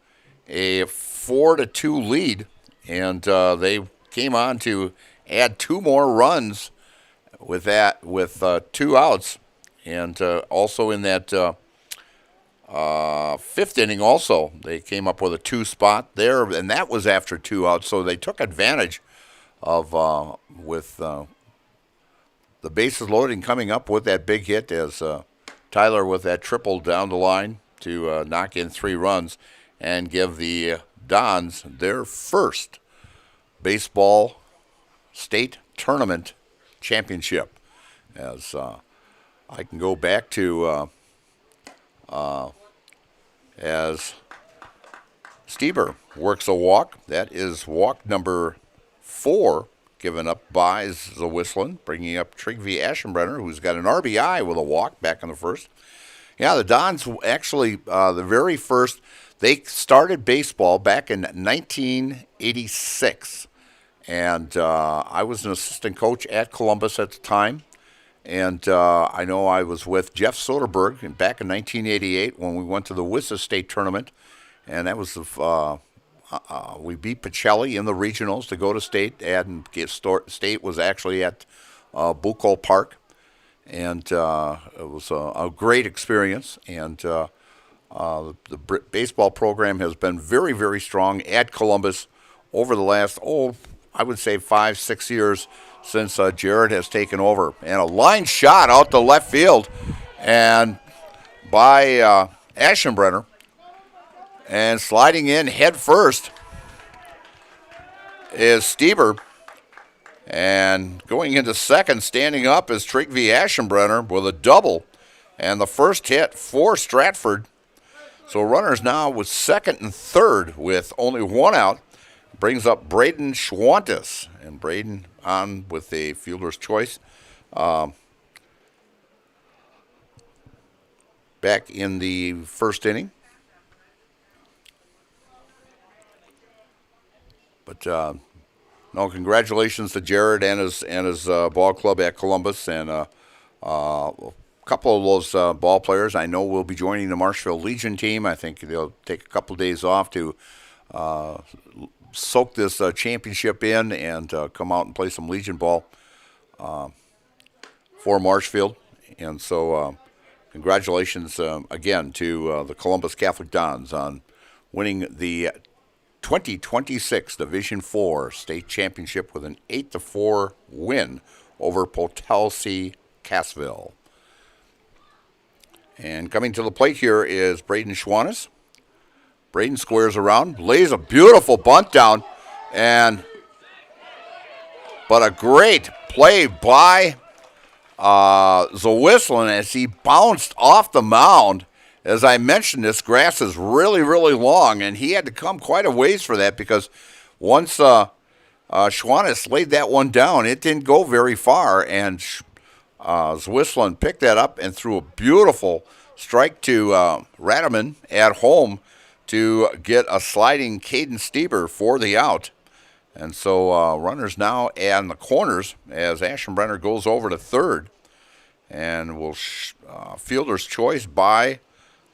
a 4-2 lead. And they came on to add 2 more runs with 2 outs. And also in that fifth inning also, they came up with a 2 spot there, and that was after 2 outs. So they took advantage of with the bases loaded and coming up with that big hit as Tyler with that triple down the line to knock in 3 runs and give the Dons their first baseball state tournament championship. As I can go back to as Stieber works a walk. That is walk number 4 given up by the Whistling, bringing up Trygve Aschenbrenner, who's got an RBI with a walk back in the first. Yeah, the Dons actually, the very first, they started baseball back in 1986. And I was an assistant coach at Columbus at the time. And I know I was with Jeff Soderberg back in 1988 when we went to the WISA State Tournament. And that was we beat Pacelli in the regionals to go to state. And state was actually at Bucol Park. And it was a great experience. And the baseball program has been very, very strong at Columbus over the last, I would say 5-6 years since Jared has taken over. And a line shot out to left field. And by Aschenbrenner. And sliding in head first is Stieber. And going into second, standing up, is Trygve Aschenbrenner with a double. And the first hit for Stratford. So runners now with second and third with only one out. Brings up Braden Schwantes. And Braden on with a fielder's choice. Back in the first inning. But no, congratulations to Jared and his ball club at Columbus, and a couple of those ball players I know will be joining the Marshfield Legion team. I think they'll take a couple of days off to soak this championship in and come out and play some Legion ball for Marshfield. And so congratulations again to the Columbus Catholic Dons on winning the 2026 Division IV State Championship with an 8-4 win over Potosi Cassville. And coming to the plate here is Braden Schwantes. Braden squares around, lays a beautiful bunt down, but a great play by Zawislin as he bounced off the mound. As I mentioned, this grass is really, really long, and he had to come quite a ways for that because once Schwantes laid that one down, it didn't go very far, and Zawislin picked that up and threw a beautiful strike to Radaman at home to get a sliding Caden Stieber for the out. And so runners now in the corners as Aschenbrenner goes over to third, and will fielder's choice by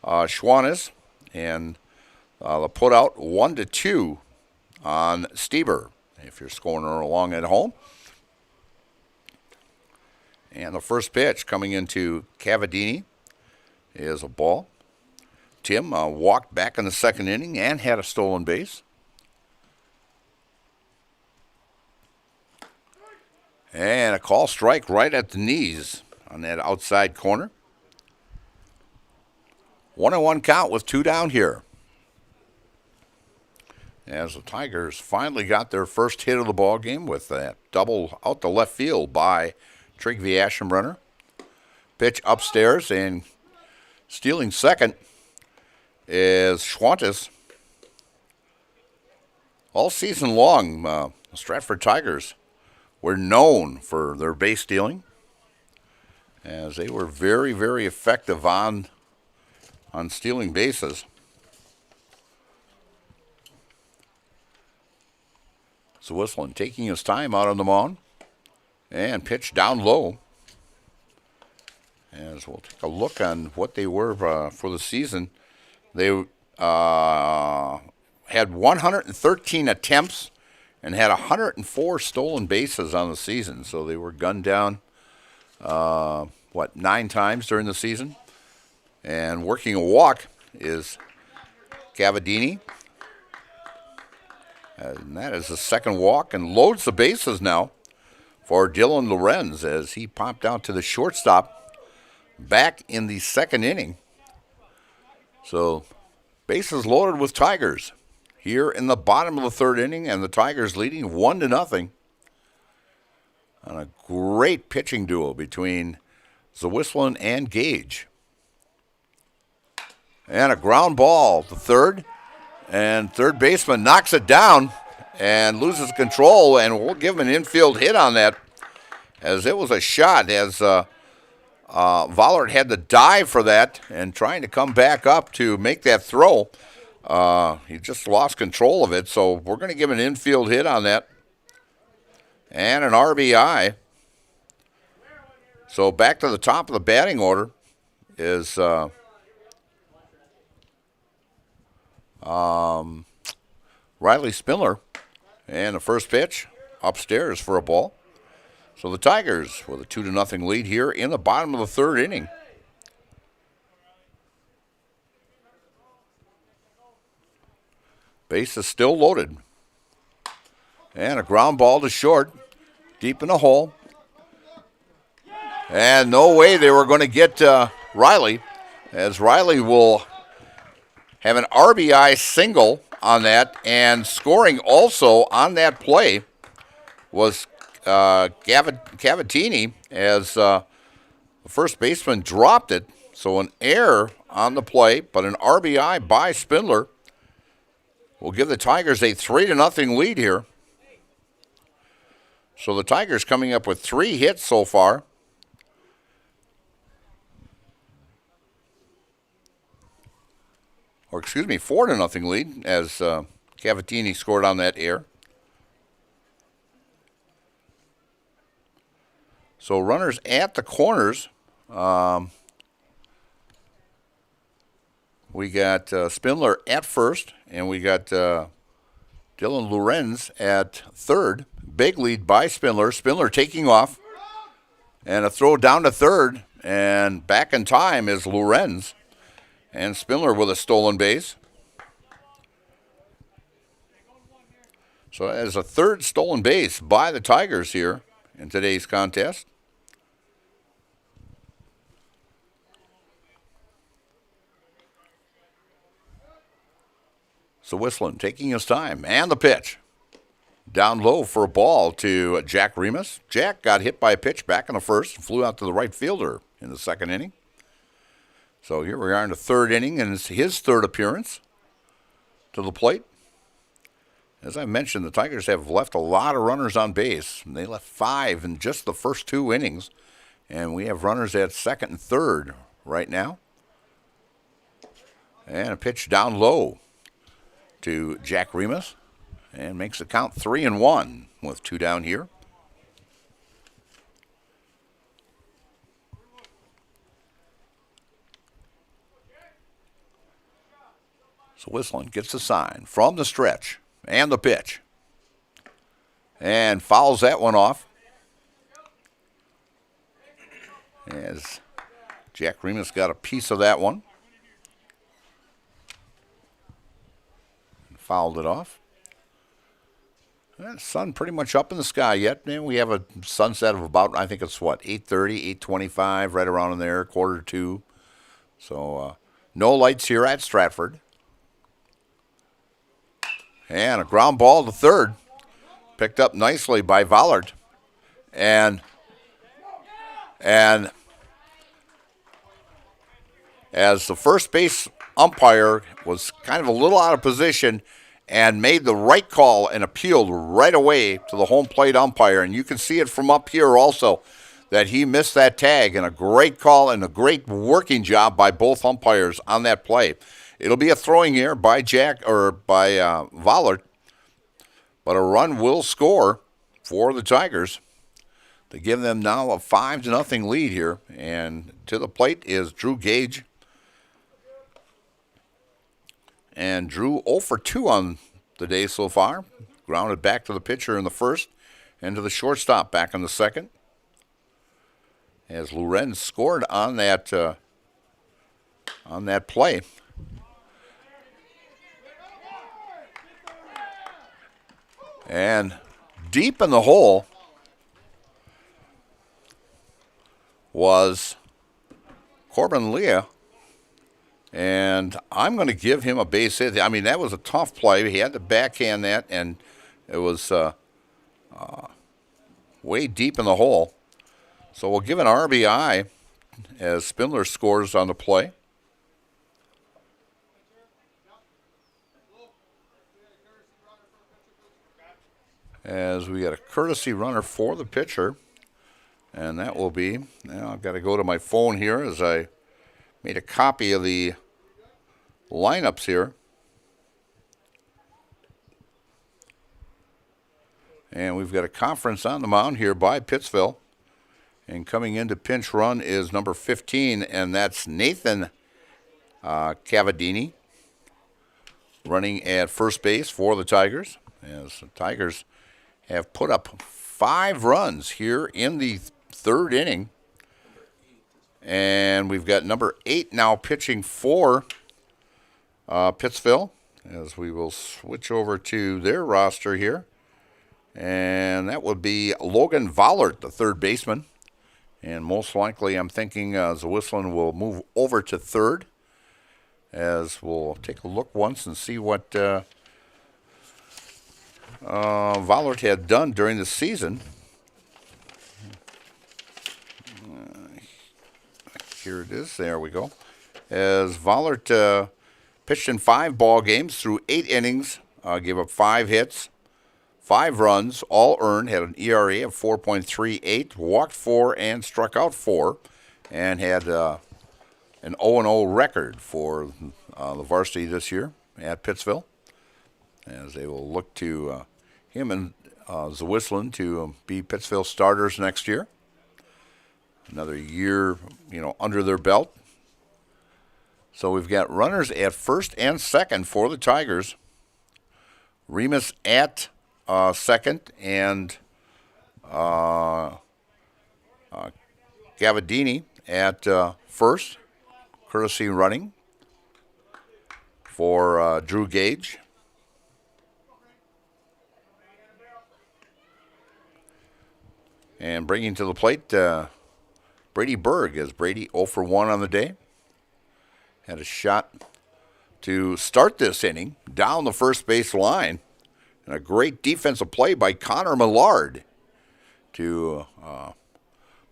Schwantes, and they'll put out 1-2 on Stieber if you're scoring along at home. And the first pitch coming into Cavadini is a ball. Tim walked back in the second inning and had a stolen base. And a call strike right at the knees on that outside corner. 1-1 count with 2 down here. As the Tigers finally got their first hit of the ball game with that double out the left field by Trygve Aschenbrenner. Pitch upstairs, and stealing second is Schwantes. All season long, the Stratford Tigers were known for their base stealing, as they were very, very effective on stealing bases. So Whistling taking his time out on the mound and pitch down low. As we'll take a look on what they were for the season. They had 113 attempts and had 104 stolen bases on the season. So they were gunned down, 9 times during the season. And working a walk is Cavadini. And that is the second walk, and loads the bases now for Dylan Lorenz as he popped out to the shortstop back in the second inning. So bases loaded with Tigers here in the bottom of the third inning, and the Tigers leading 1-0 on a great pitching duel between Zawislin and Gage. And a ground ball to third, and third baseman knocks it down and loses control, and we'll give him an infield hit on that, as it was a shot as Vollard had to dive for that and trying to come back up to make that throw. He just lost control of it, so we're going to give an infield hit on that and an RBI. So back to the top of the batting order is Riley Spindler, and the first pitch upstairs for a ball. So the Tigers with a 2-0 lead here in the bottom of the third inning. Base is still loaded. And a ground ball to short, deep in the hole. And no way they were going to get Riley. as Riley will have an RBI single on that, and scoring also on that play was Cavatini as the first baseman dropped it. So an error on the play, but an RBI by Spindler will give the Tigers a 3-0 lead here. So the Tigers coming up with 3 hits so far. Or excuse me, 4-0 lead as Cavatini scored on that error. So runners at the corners. We got Spindler at first, and we got Dylan Lorenz at third. Big lead by Spindler. Spindler taking off, and a throw down to third, and back in time is Lorenz. And Spindler with a stolen base. So that is a third stolen base by the Tigers here in today's contest. So Whistling taking his time, and the pitch. Down low for a ball to Jack Remus. Jack got hit by a pitch back in the first and flew out to the right fielder in the second inning. So here we are in the third inning, and it's his third appearance to the plate. As I mentioned, the Tigers have left a lot of runners on base. They left 5 in just the first 2 innings, and we have runners at second and third right now. And a pitch down low to Jack Remus, and makes the count 3-1 with 2 down here. So Whistling gets the sign from the stretch and the pitch. And fouls that one off. As Jack Remus got a piece of that one. And fouled it off. The sun pretty much up in the sky yet. And we have a sunset of about, I think it's what, 8:30, 8:25, right around in there, 1:45. So no lights here at Stratford. And a ground ball to third. Picked up nicely by Vollard. And as the first base umpire was kind of a little out of position and made the right call and appealed right away to the home plate umpire. And you can see it from up here also that he missed that tag, and a great call and a great working job by both umpires on that play. It'll be a throwing error by Vollard, but a run will score for the Tigers to give them now a 5-0 lead here. And to the plate is Drew Gage. And Drew 0 for 2 on the day so far. Grounded back to the pitcher in the first and to the shortstop back in the second. As Lorenz scored on that play. And deep in the hole was Corbin Leah. And I'm going to give him a base hit. I mean, that was a tough play. He had to backhand that, and it was way deep in the hole. So we'll give an RBI as Spindler scores on the play. As we got a courtesy runner for the pitcher. And that will be, now I've got to go to my phone here as I made a copy of the lineups here. And we've got a conference on the mound here by Pittsville. And coming into pinch run is number 15, and that's Nathan Cavadini, running at first base for the Tigers. As the Tigers have put up 5 runs here in the third inning. And we've got number 8 now pitching for Pittsville, as we will switch over to their roster here. And that would be Logan Vollard, the third baseman. And most likely, I'm thinking Zwislen will move over to third, as we'll take a look once and see what Vollert had done during the season. Here it is. There we go. As Vollert pitched in 5 ball games through 8 innings, gave up 5 hits, 5 runs, all earned, had an ERA of 4.38, walked 4 and struck out 4, and had an 0-0 record for the varsity this year at Pittsville, as they will look to him and Zwislen to be Pittsville starters next year. Another year, under their belt. So we've got runners at first and second for the Tigers. Remus at second, and Gavadini at first, courtesy running for Drew Gage. And bringing to the plate, Brady Berg, as Brady 0 for 1 on the day. Had a shot to start this inning down the first base line. And a great defensive play by Connor Millard to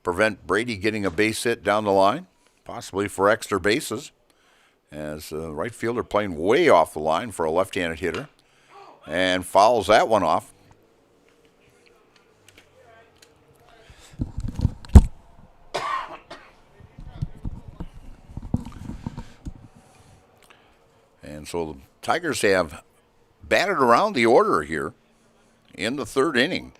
prevent Brady getting a base hit down the line, possibly for extra bases, as the right fielder playing way off the line for a left-handed hitter, and fouls that one off. And so the Tigers have batted around the order here in the third inning.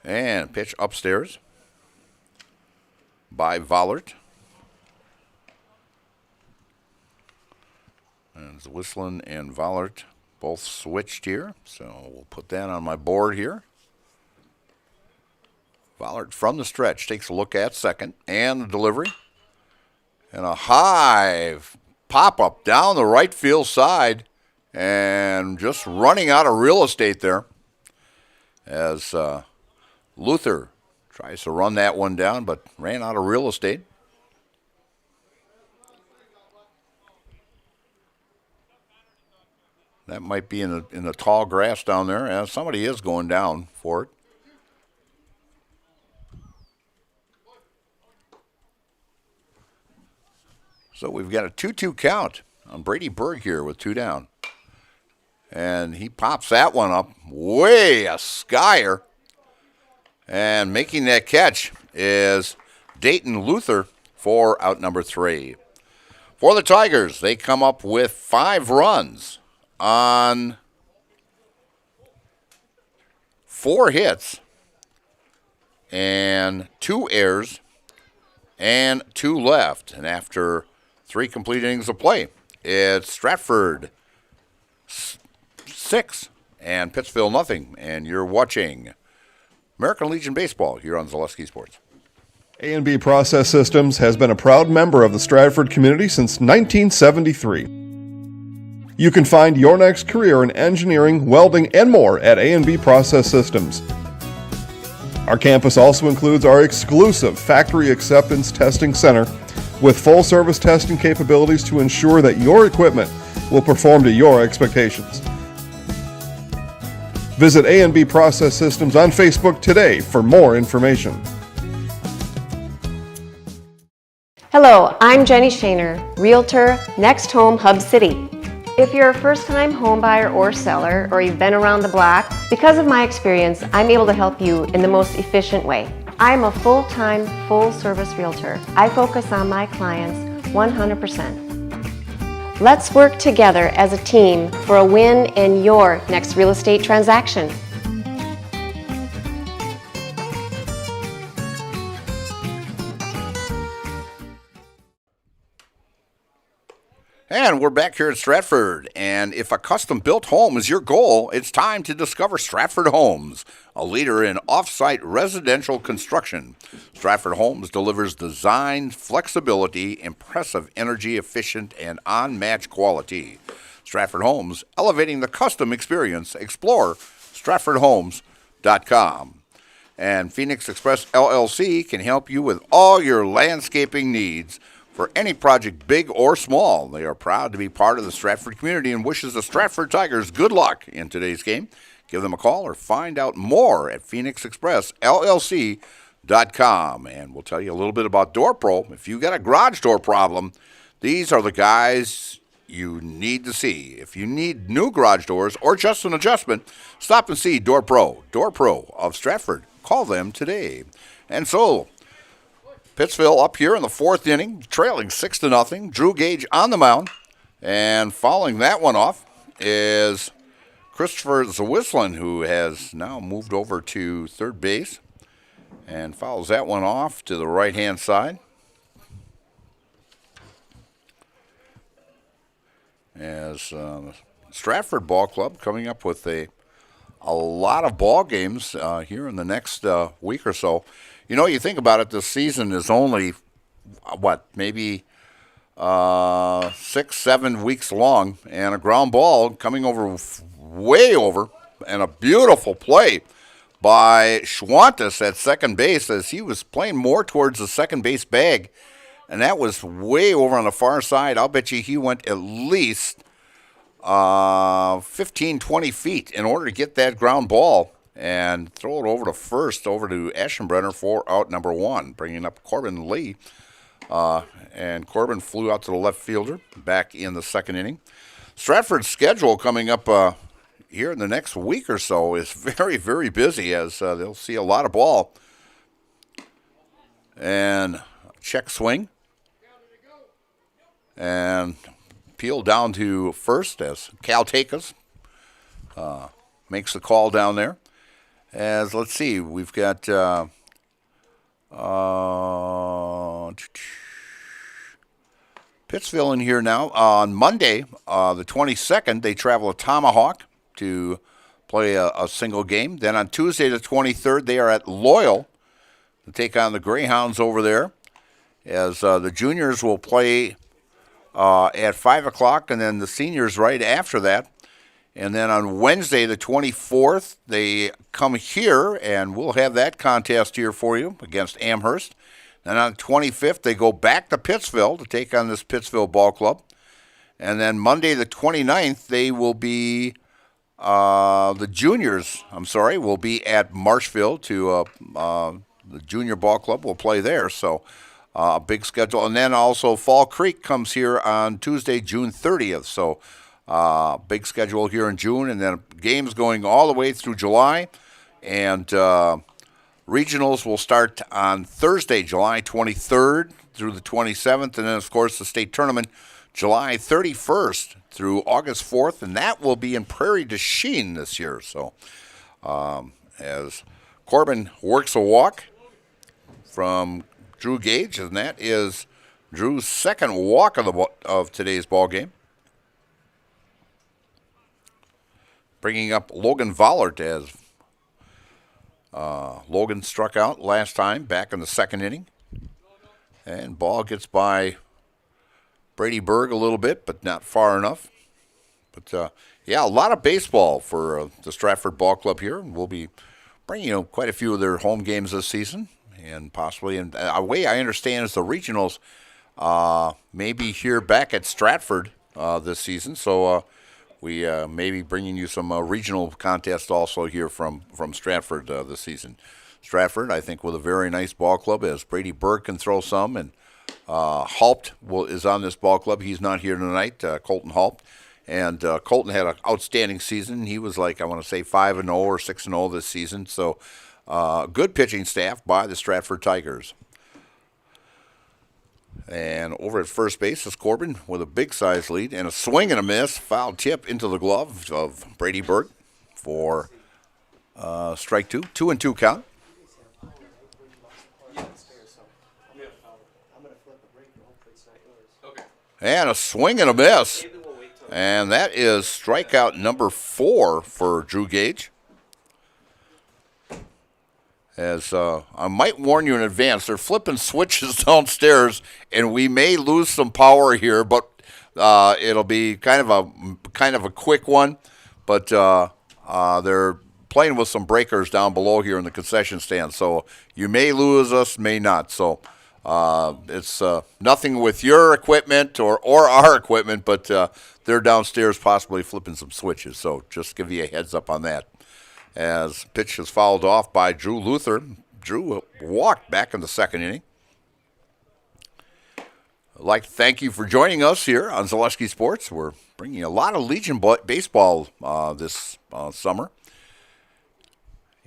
And pitch upstairs by Vollert. And Zwislen and Vollert both switched here, so we'll put that on my board here. Vollert from the stretch takes a look at second, and the delivery. And a high pop-up down the right field side, and just running out of real estate there as Luther tries to run that one down, but ran out of real estate. That might be in the tall grass down there, and somebody is going down for it. So we've got a 2-2 count on Brady Berg here with 2 down. And he pops that one up way a skyer. And making that catch is Dayton Luther for out number 3. For the Tigers, they come up with 5 runs on 4 hits and 2 errors and 2 left. And after 3 complete innings of play, it's Stratford 6 and Pittsville nothing. And you're watching American Legion Baseball here on Zaleski Sports. A&B Process Systems has been a proud member of the Stratford community since 1973. You can find your next career in engineering, welding, and more at A&B Process Systems. Our campus also includes our exclusive Factory Acceptance Testing Center with full-service testing capabilities to ensure that your equipment will perform to your expectations. Visit A&B Process Systems on Facebook today for more information. Hello, I'm Jenny Shaner, Realtor, Next Home Hub City. If you're a first-time home buyer or seller, or you've been around the block, because of my experience, I'm able to help you in the most efficient way. I'm a full-time, full-service realtor. I focus on my clients 100%. Let's work together as a team for a win in your next real estate transaction. And we're back here at Stratford, and if a custom-built home is your goal, it's time to discover Stratford Homes, a leader in off-site residential construction. Stratford Homes delivers design, flexibility, impressive energy efficient, and on-match quality. Stratford Homes, elevating the custom experience. Explore StratfordHomes.com. And Phoenix Express LLC can help you with all your landscaping needs for any project, big or small. They are proud to be part of the Stratford community and wishes the Stratford Tigers good luck in today's game. Give them a call or find out more at PhoenixExpressLLC.com. And we'll tell you a little bit about Door Pro. If you got a garage door problem, these are the guys you need to see. If you need new garage doors or just an adjustment, stop and see Door Pro of Stratford. Call them today. And so, Pittsville up here in the fourth inning, trailing 6-0. Drew Gage on the mound. And following that one off is Christopher Zawislin, who has now moved over to third base and fouls that one off to the right-hand side. As Stratford Ball Club coming up with a lot of ball games here in the next week or so. You know, you think about it, this season is only, maybe 6-7 weeks long, and a ground ball coming over, way over, and a beautiful play by Schwantes at second base as he was playing more towards the second base bag, and that was way over on the far side. I'll bet you he went at least 15, 20 feet in order to get that ground ball and throw it over to first, over to Eschenbrenner for out number one, bringing up Corbin Lee. And Corbin flew out to the left fielder back in the second inning. Stratford's schedule coming up here in the next week or so is very, very busy as they'll see a lot of ball. And check swing. And peel down to first as Cal Takas makes the call down there. As, let's see, we've got Pittsville in here now. On Monday, the 22nd, they travel to Tomahawk to play a single game. Then on Tuesday, the 23rd, they are at Loyal to take on the Greyhounds over there. As the juniors will play at 5 o'clock, and then the seniors right after that. And then on Wednesday, the 24th, they come here, and we'll have that contest here for you against Amherst. Then on the 25th, they go back to Pittsville to take on this Pittsville Ball Club. And then Monday, the 29th, they will be, the juniors, will be at Marshfield to the junior ball club will play there. So a big schedule. And then also Fall Creek comes here on Tuesday, June 30th. So big schedule here in June. And then games going all the way through July. And regionals will start on Thursday, July 23rd through the 27th. And then, of course, the state tournament, July 31st through August 4th. And that will be in Prairie du Chien this year. So as Corbin works a walk from Drew Gage, and that is Drew's second walk of today's ball game. Bringing up Logan Vollert as Logan struck out last time back in the second inning. And ball gets by Brady Berg a little bit, but not far enough. But, yeah, a lot of baseball for the Stratford Ball Club here. And we'll be bringing quite a few of their home games this season. And possibly, and a way I understand is the regionals may be here back at Stratford this season. So we may be bringing you some regional contests also here from Stratford this season. Stratford, I think, with a very nice ball club, as Brady Berg can throw some, and Haupt is on this ball club. He's not here tonight, Colton Haupt. And Colton had an outstanding season. He was like, I want to say 5-0 or 6-0 this season. So good pitching staff by the Stratford Tigers. And over at first base is Corbin with a big size lead and a swing and a miss. Foul tip into the glove of Brady Berg for strike two. 2-2 count. And a swing and a miss. And that is strikeout number 4 for Drew Gage. As I might warn you in advance, they're flipping switches downstairs, and we may lose some power here, but It'll be kind of a quick one, but they're playing with some breakers down below here in the concession stand. So you may lose us, may not. So it's nothing with your equipment or our equipment, but they're downstairs possibly flipping some switches. So just give you a heads up on that. As pitch is fouled off by Drew Luther. Drew walked back in the second inning. I'd like to thank you for joining us here on Zaleski Sports. We're bringing a lot of Legion baseball this summer,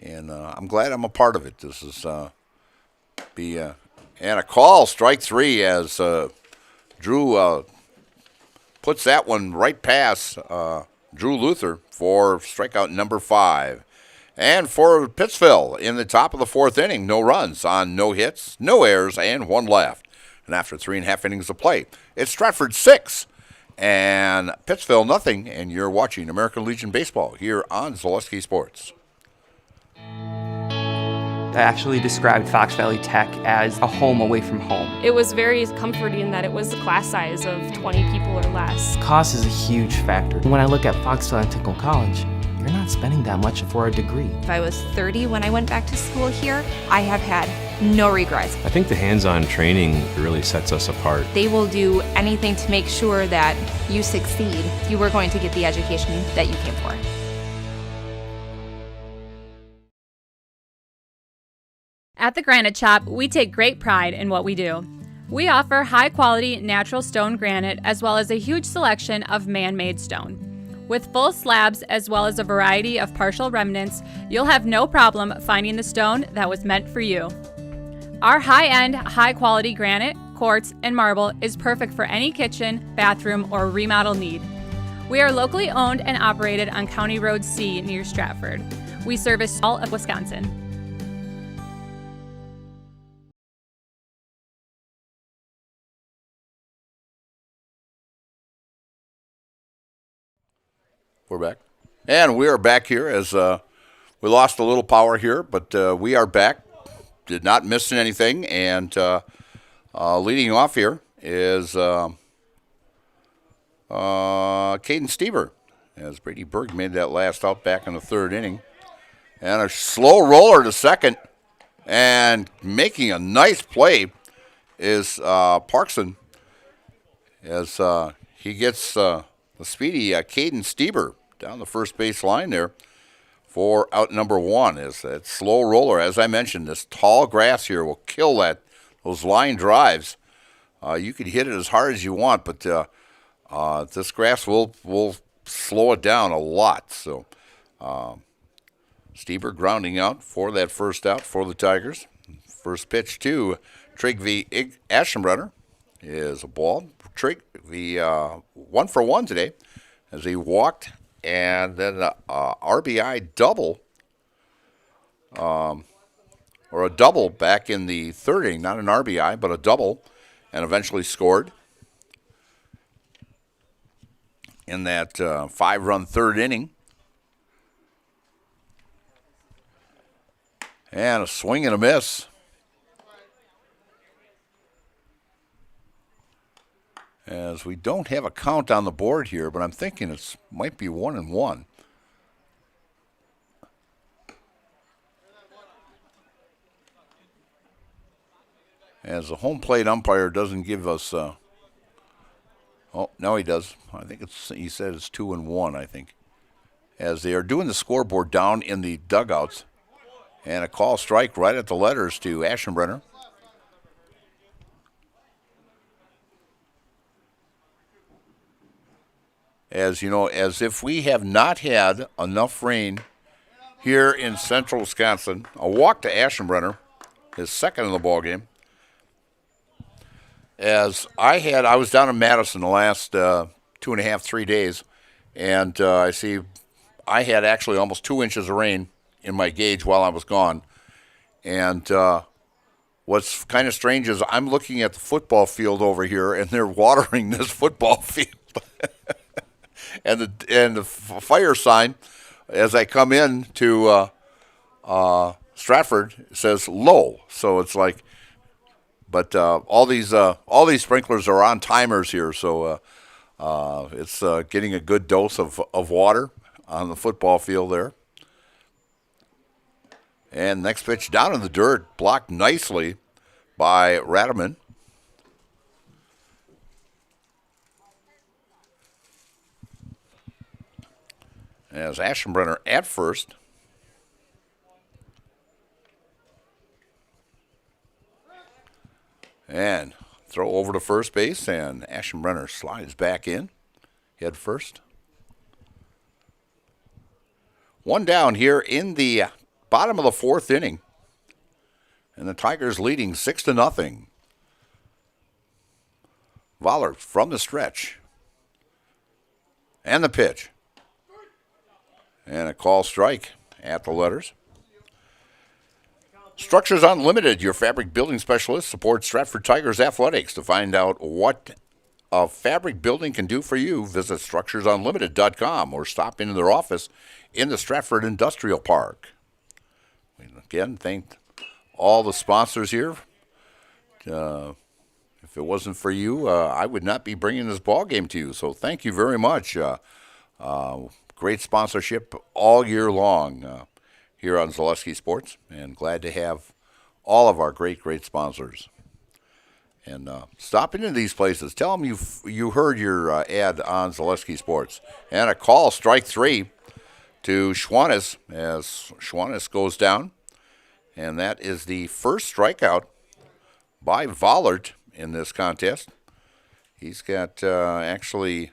and I'm glad I'm a part of it. This is and a call, strike three, as Drew puts that one right past Drew Luther for strikeout number 5. And for Pittsville in the top of the 4th inning, no runs on no hits, no errors, and 1 left. And after 3.5 innings of play, it's Stratford 6 and Pittsville nothing. And you're watching American Legion Baseball here on Zaleski Sports. I actually described Fox Valley Tech as a home away from home. It was very comforting that it was a class size of 20 people or less. Cost is a huge factor. When I look at Fox Valley Technical College, you're not spending that much for a degree. If I was 30 when I went back to school here, I have had no regrets. I think the hands-on training really sets us apart. They will do anything to make sure that you succeed. You are going to get the education that you came for. At the Granite Shop, we take great pride in what we do. We offer high-quality natural stone granite as well as a huge selection of man-made stone. With full slabs as well as a variety of partial remnants, you'll have no problem finding the stone that was meant for you. Our high-end, high-quality granite, quartz, and marble is perfect for any kitchen, bathroom, or remodel need. We are locally owned and operated on County Road C near Stratford. We service all of Wisconsin. We're back. And we are back here as we lost a little power here, but we are back. Did not miss anything. And leading off here is Caden Stieber, as Brady Berg made that last out back in the 3rd inning. And a slow roller to second. And making a nice play is Parkson, as he gets the speedy Caden Stieber down the first base line there for out number 1. Is that slow roller. As I mentioned, this tall grass here will kill those line drives. You could hit it as hard as you want, but this grass will slow it down a lot. So Stieber grounding out for that first out for the Tigers. First pitch to Trygve Aschenbrenner is a ball. Trygve 1 for 1 today as he walked, and then RBI double, or a double back in the 3rd inning, not an RBI, but a double, and eventually scored in that 5-run 3rd inning. And a swing and a miss. As we don't have a count on the board here, but I'm thinking it might be 1-1. As the home plate umpire doesn't give us. Oh, no, he does. I think he said it's 2-1. I think, as they are doing the scoreboard down in the dugouts, and a call strike right at the letters to Aschenbrenner. As you know, as if we have not had enough rain here in central Wisconsin. A walk to Aschenbrenner, his second in the ball game. As I was down in Madison the last 2.5, 3 days, and I see I had actually almost 2 inches of rain in my gauge while I was gone. And what's kind of strange is I'm looking at the football field over here, and they're watering this football field. And the fire sign, as I come in to Stratford, says low. So it's like, but all these sprinklers are on timers here. So It's getting a good dose of water on the football field there. And next pitch down in the dirt, blocked nicely by Radaman. As Aschenbrenner at first. And throw over to first base, and Aschenbrenner slides back in, head first. One down here in the bottom of the fourth inning. And the Tigers leading 6-0. Vollert from the stretch. And the pitch. And a call strike at the letters. Structures Unlimited, your fabric building specialist, supports Stratford Tigers athletics. To find out what a fabric building can do for you, visit structuresunlimited.com or stop into their office in the Stratford Industrial Park. We again thank all the sponsors here. If it wasn't for you, I would not be bringing this ball game to you. So thank you very much. Great sponsorship all year long here on Zaleski Sports, and glad to have all of our great sponsors. And stop into these places. Tell them you heard your ad on Zaleski Sports. And a call, strike three, to Schwannes as Schwannes goes down. And that is the first strikeout by Vollert in this contest. He's got actually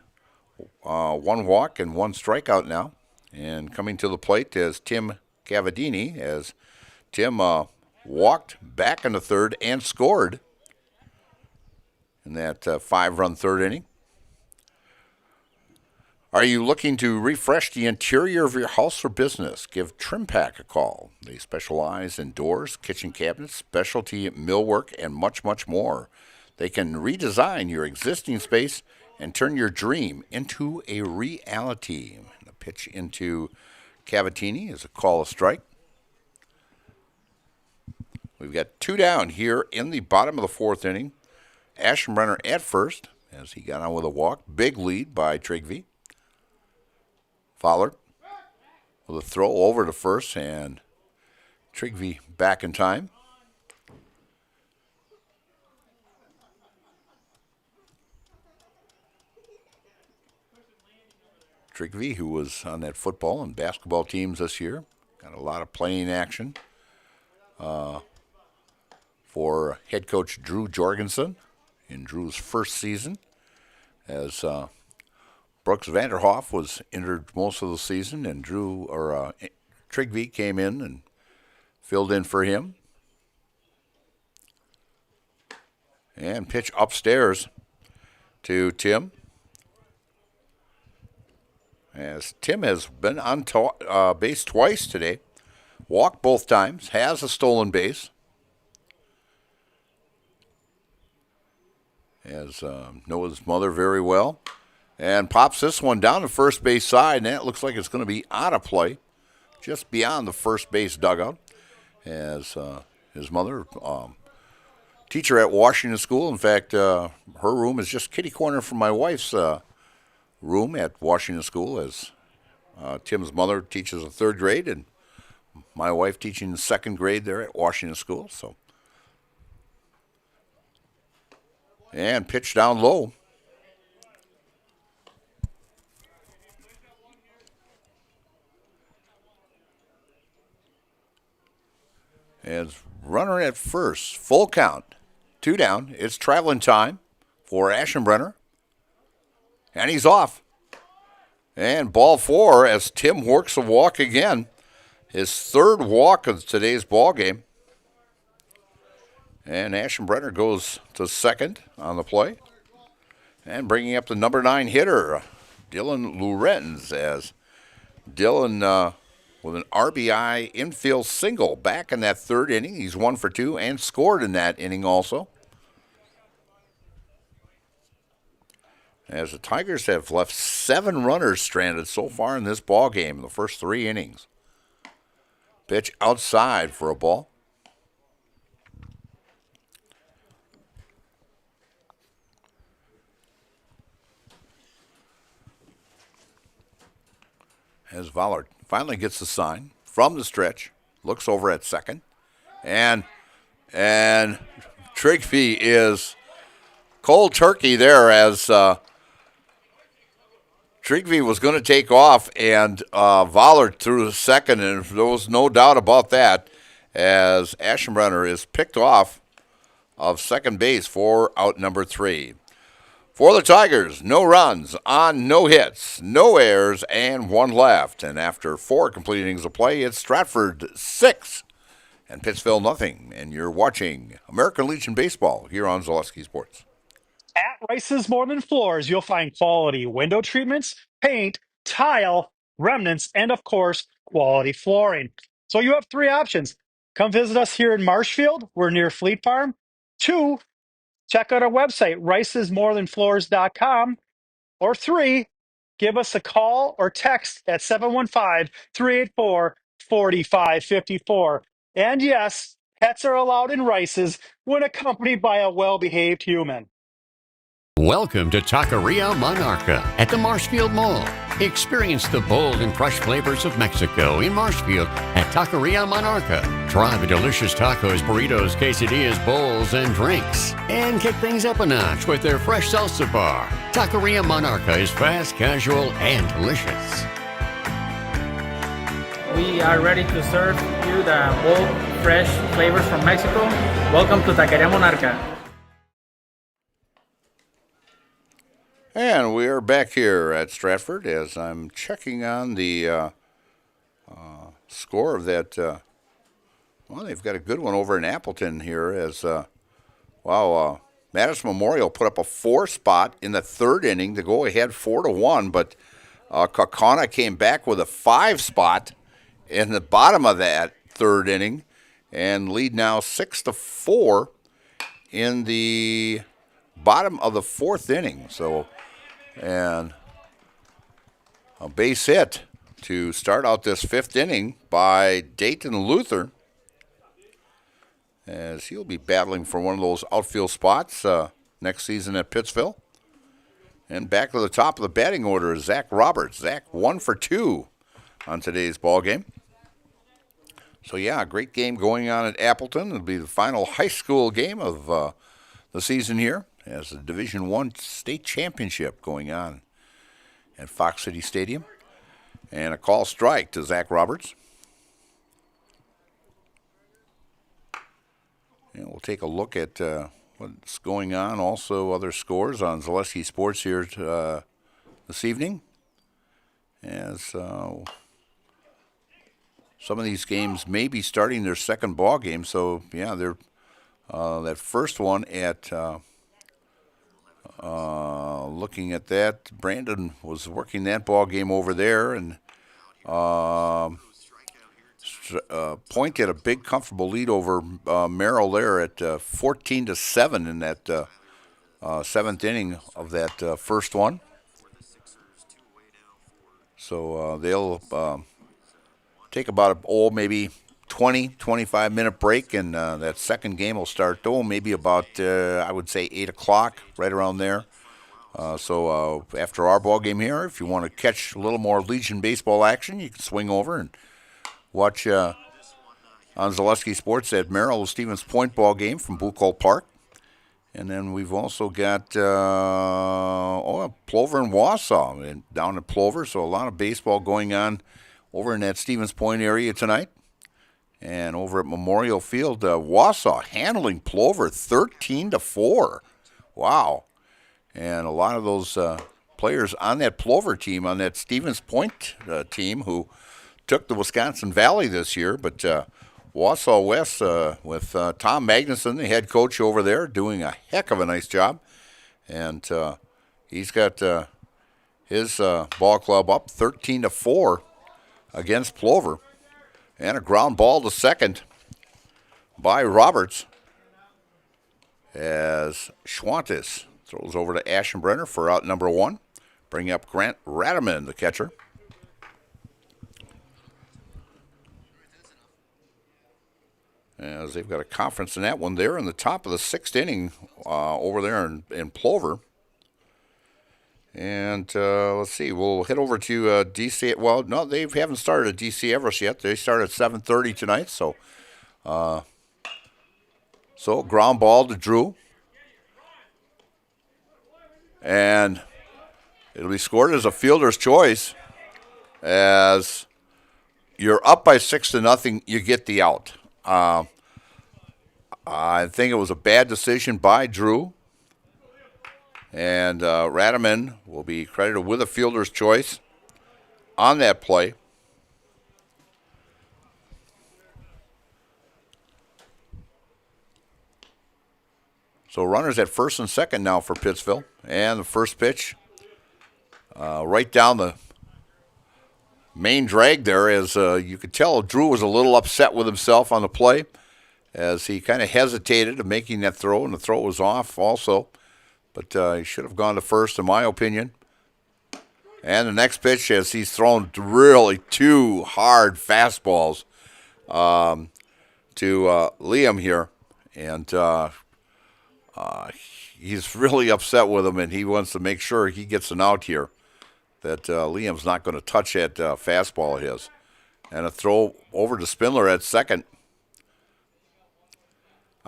one walk and one strikeout now. And coming to the plate is Tim Cavadini, as Tim walked back in the third and scored in that 5-run third inning. Are you looking to refresh the interior of your house or business? Give Trim Pack a call. They specialize in doors, kitchen cabinets, specialty millwork, and much, much more. They can redesign your existing space and turn your dream into a reality. The pitch into Cavatini is a call, a strike. We've got two down here in the bottom of the fourth inning. Aschenbrenner at first as he got on with a walk. Big lead by Trigvie. Vollert with a throw over to first, and Trigvie back in time. Trigvie, who was on that football and basketball teams this year, got a lot of playing action for head coach Drew Jorgensen in Drew's first season, as Brooks Vanderhoff was injured most of the season, and Trigvie came in and filled in for him. And pitch upstairs to Tim, as Tim has been on base twice today, walked both times, has a stolen base, as knows his mother very well, and pops this one down the first base side, and that looks like it's going to be out of play, just beyond the first base dugout, as his mother, teacher at Washington School. In fact, her room is just kitty corner from my wife's room at Washington School, as Tim's mother teaches the third grade and my wife teaching the second grade there at Washington School. So, and pitch down low. As runner at first, full count, two down. It's traveling time for Aschenbrenner. And he's off. And ball four as Tim works a walk again. His third walk of today's ball game. And Aschenbrenner goes to second on the play. And bringing up the number 9 hitter, Dylan Lorenz, as Dylan with an RBI infield single back in that third inning. He's 1 for 2 and scored in that inning also. As the Tigers have left 7 runners stranded so far in this ball game in the first 3 innings. Pitch outside for a ball. As Vollard finally gets the sign from the stretch, looks over at second, and Trigby is cold turkey there as Trigby was going to take off, and Vollard threw the second, and there was no doubt about that as Aschenbrenner is picked off of second base for out number 3. For the Tigers, no runs on no hits, no errors, and 1 left. And after 4 complete innings of play, it's Stratford 6 and Pittsville nothing. And you're watching American Legion Baseball here on Zaleski Sports. At Rice's More Than Floors, you'll find quality window treatments, paint, tile, remnants, and of course, quality flooring. So you have 3 options. Come visit us here in Marshfield. We're near Fleet Farm. 2, check out our website, ricesmorethanfloors.com. Or 3, give us a call or text at 715-384-4554. And yes, pets are allowed in Rice's when accompanied by a well-behaved human. Welcome to Taqueria Monarca at the Marshfield Mall. Experience the bold and fresh flavors of Mexico in Marshfield at Taqueria Monarca. Try the delicious tacos, burritos, quesadillas, bowls, and drinks. And kick things up a notch with their fresh salsa bar. Taqueria Monarca is fast, casual, and delicious. We are ready to serve you the bold, fresh flavors from Mexico. Welcome to Taqueria Monarca. And we are back here at Stratford as I'm checking on the score of that. Well, they've got a good one over in Appleton here as, Madison Memorial put up a 4 spot in the 3rd inning to go ahead 4-1, but Kaukauna came back with a 5 spot in the bottom of that 3rd inning and lead now 6-4 in the bottom of the 4th inning. So, and a base hit to start out this 5th inning by Dayton Luther, as he'll be battling for one of those outfield spots next season at Pittsville. And back to the top of the batting order is Zach Roberts. Zach 1 for 2 on today's ball game. So yeah, a great game going on at Appleton. It'll be the final high school game of the season here, as the Division I state championship going on at Fox City Stadium. And a call strike to Zach Roberts. And we'll take a look at what's going on. Also, other scores on Zaleski Sports here this evening. As some of these games may be starting their second ball game. So, yeah, they're that first one at looking at that, Brandon was working that ball game over there, and Point get a big, comfortable lead over Merrill there at 14-7 in that 7th inning of that first one. So they'll take about maybe 20, 25-minute break, and that second game will start, maybe about, I would say, 8 o'clock, right around there. So after our ball game here, if you want to catch a little more Legion baseball action, you can swing over and watch on Zaleski Sports at Merrill Stevens Point ball game from Bucol Park. And then we've also got Plover and Wausau down at Plover, so a lot of baseball going on over in that Stevens Point area tonight. And over at Memorial Field, Wausau handling Plover 13-4. Wow. And a lot of those players on that Plover team, on that Stevens Point team, who took the Wisconsin Valley this year, but Wausau West with Tom Magnuson, the head coach over there, doing a heck of a nice job. And he's got his ball club up 13-4 against Plover. And a ground ball to second by Roberts as Schwantes throws over to Aschenbrenner for out number 1. Bring up Grant Radaman, the catcher. As they've got a conference in that one there in the top of the 6th inning over there in Plover. And let's see, we'll head over to DC. Well, no, they haven't started at DC Everest yet. They start at 7:30 tonight. So ground ball to Drew. And it'll be scored as a fielder's choice. As you're up by 6-0, you get the out. I think it was a bad decision by Drew. And Radaman will be credited with a fielder's choice on that play. So runners at first and second now for Pittsville. And the first pitch right down the main drag there, as you could tell Drew was a little upset with himself on the play as he kind of hesitated of making that throw, and the throw was off also. But he should have gone to first, in my opinion. And the next pitch, as he's thrown really two hard fastballs to Liam here. And he's really upset with him, and he wants to make sure he gets an out here, that Liam's not going to touch that fastball of his. And a throw over to Spindler at second.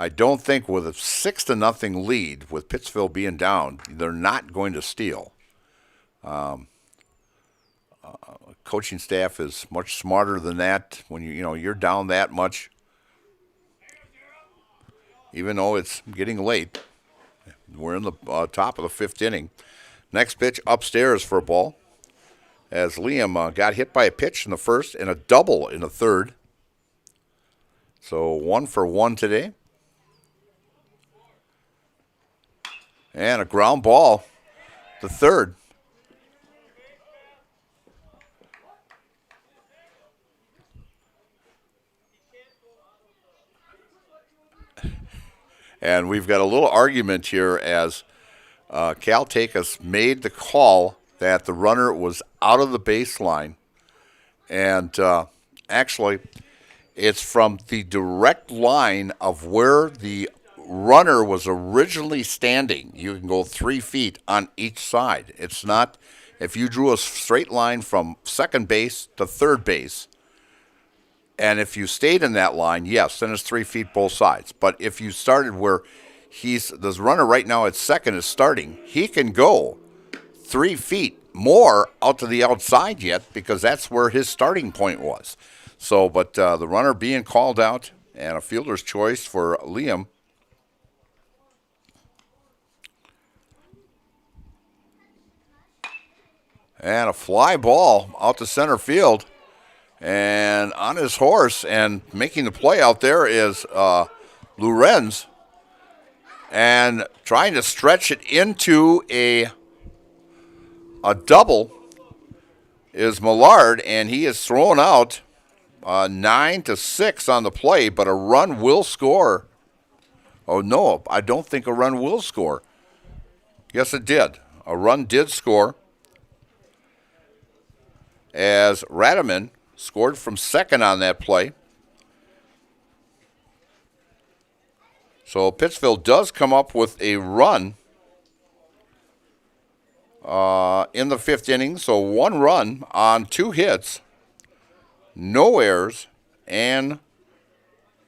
I don't think with a 6-0 lead, with Pittsville being down, they're not going to steal. Coaching staff is much smarter than that. When you're down that much, even though it's getting late, we're in the top of the fifth inning. Next pitch upstairs for a ball, as Liam got hit by a pitch in the first and a double in the third. So 1 for 1 today. And a ground ball to third. And we've got a little argument here as Cal Takas made the call that the runner was out of the baseline. And actually, it's from the direct line of where the runner was originally standing. You can go 3 feet on each side. It's not, if you drew a straight line from second base to third base, and if you stayed in that line, yes, then it's 3 feet both sides. But if you started where the runner right now at second is starting, he can go 3 feet more out to the outside yet, because that's where his starting point was. So, but the runner being called out, and a fielder's choice for Liam. And a fly ball out to center field. And on his horse and making the play out there is Lorenz. And trying to stretch it into a double is Millard. And he is thrown out 9-6 on the play. But a run will score. Oh, no, I don't think a run will score. Yes, it did. A run did score, as Radaman scored from second on that play. So Pittsville does come up with a run in the fifth inning. So 1 run on 2 hits, no errors, and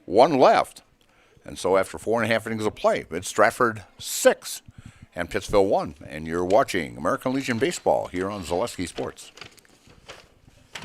1 left. And so after 4.5 innings of play, it's Stratford 6 and Pittsville 1. And you're watching American Legion Baseball here on Zaleski Sports.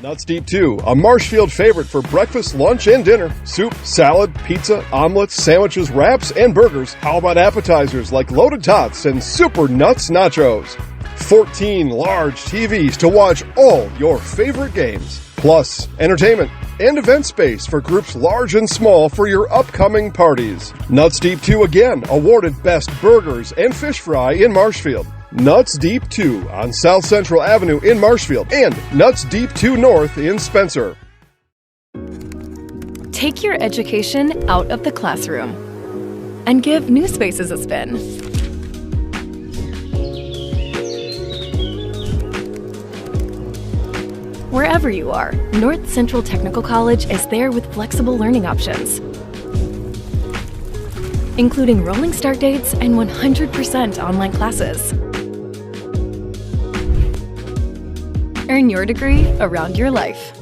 Nuts Deep 2, a Marshfield favorite for breakfast, lunch, and dinner. Soup, salad, pizza, omelets, sandwiches, wraps, and burgers. How about appetizers like loaded tots and super nuts nachos? 14 large TVs to watch all your favorite games. Plus, entertainment and event space for groups large and small for your upcoming parties. Nuts Deep 2 again, awarded Best Burgers and Fish Fry in Marshfield. Nuts Deep 2 on South Central Avenue in Marshfield and Nuts Deep 2 North in Spencer. Take your education out of the classroom and give new spaces a spin. Wherever you are, North Central Technical College is there with flexible learning options, including rolling start dates and 100% online classes. Earn your degree around your life.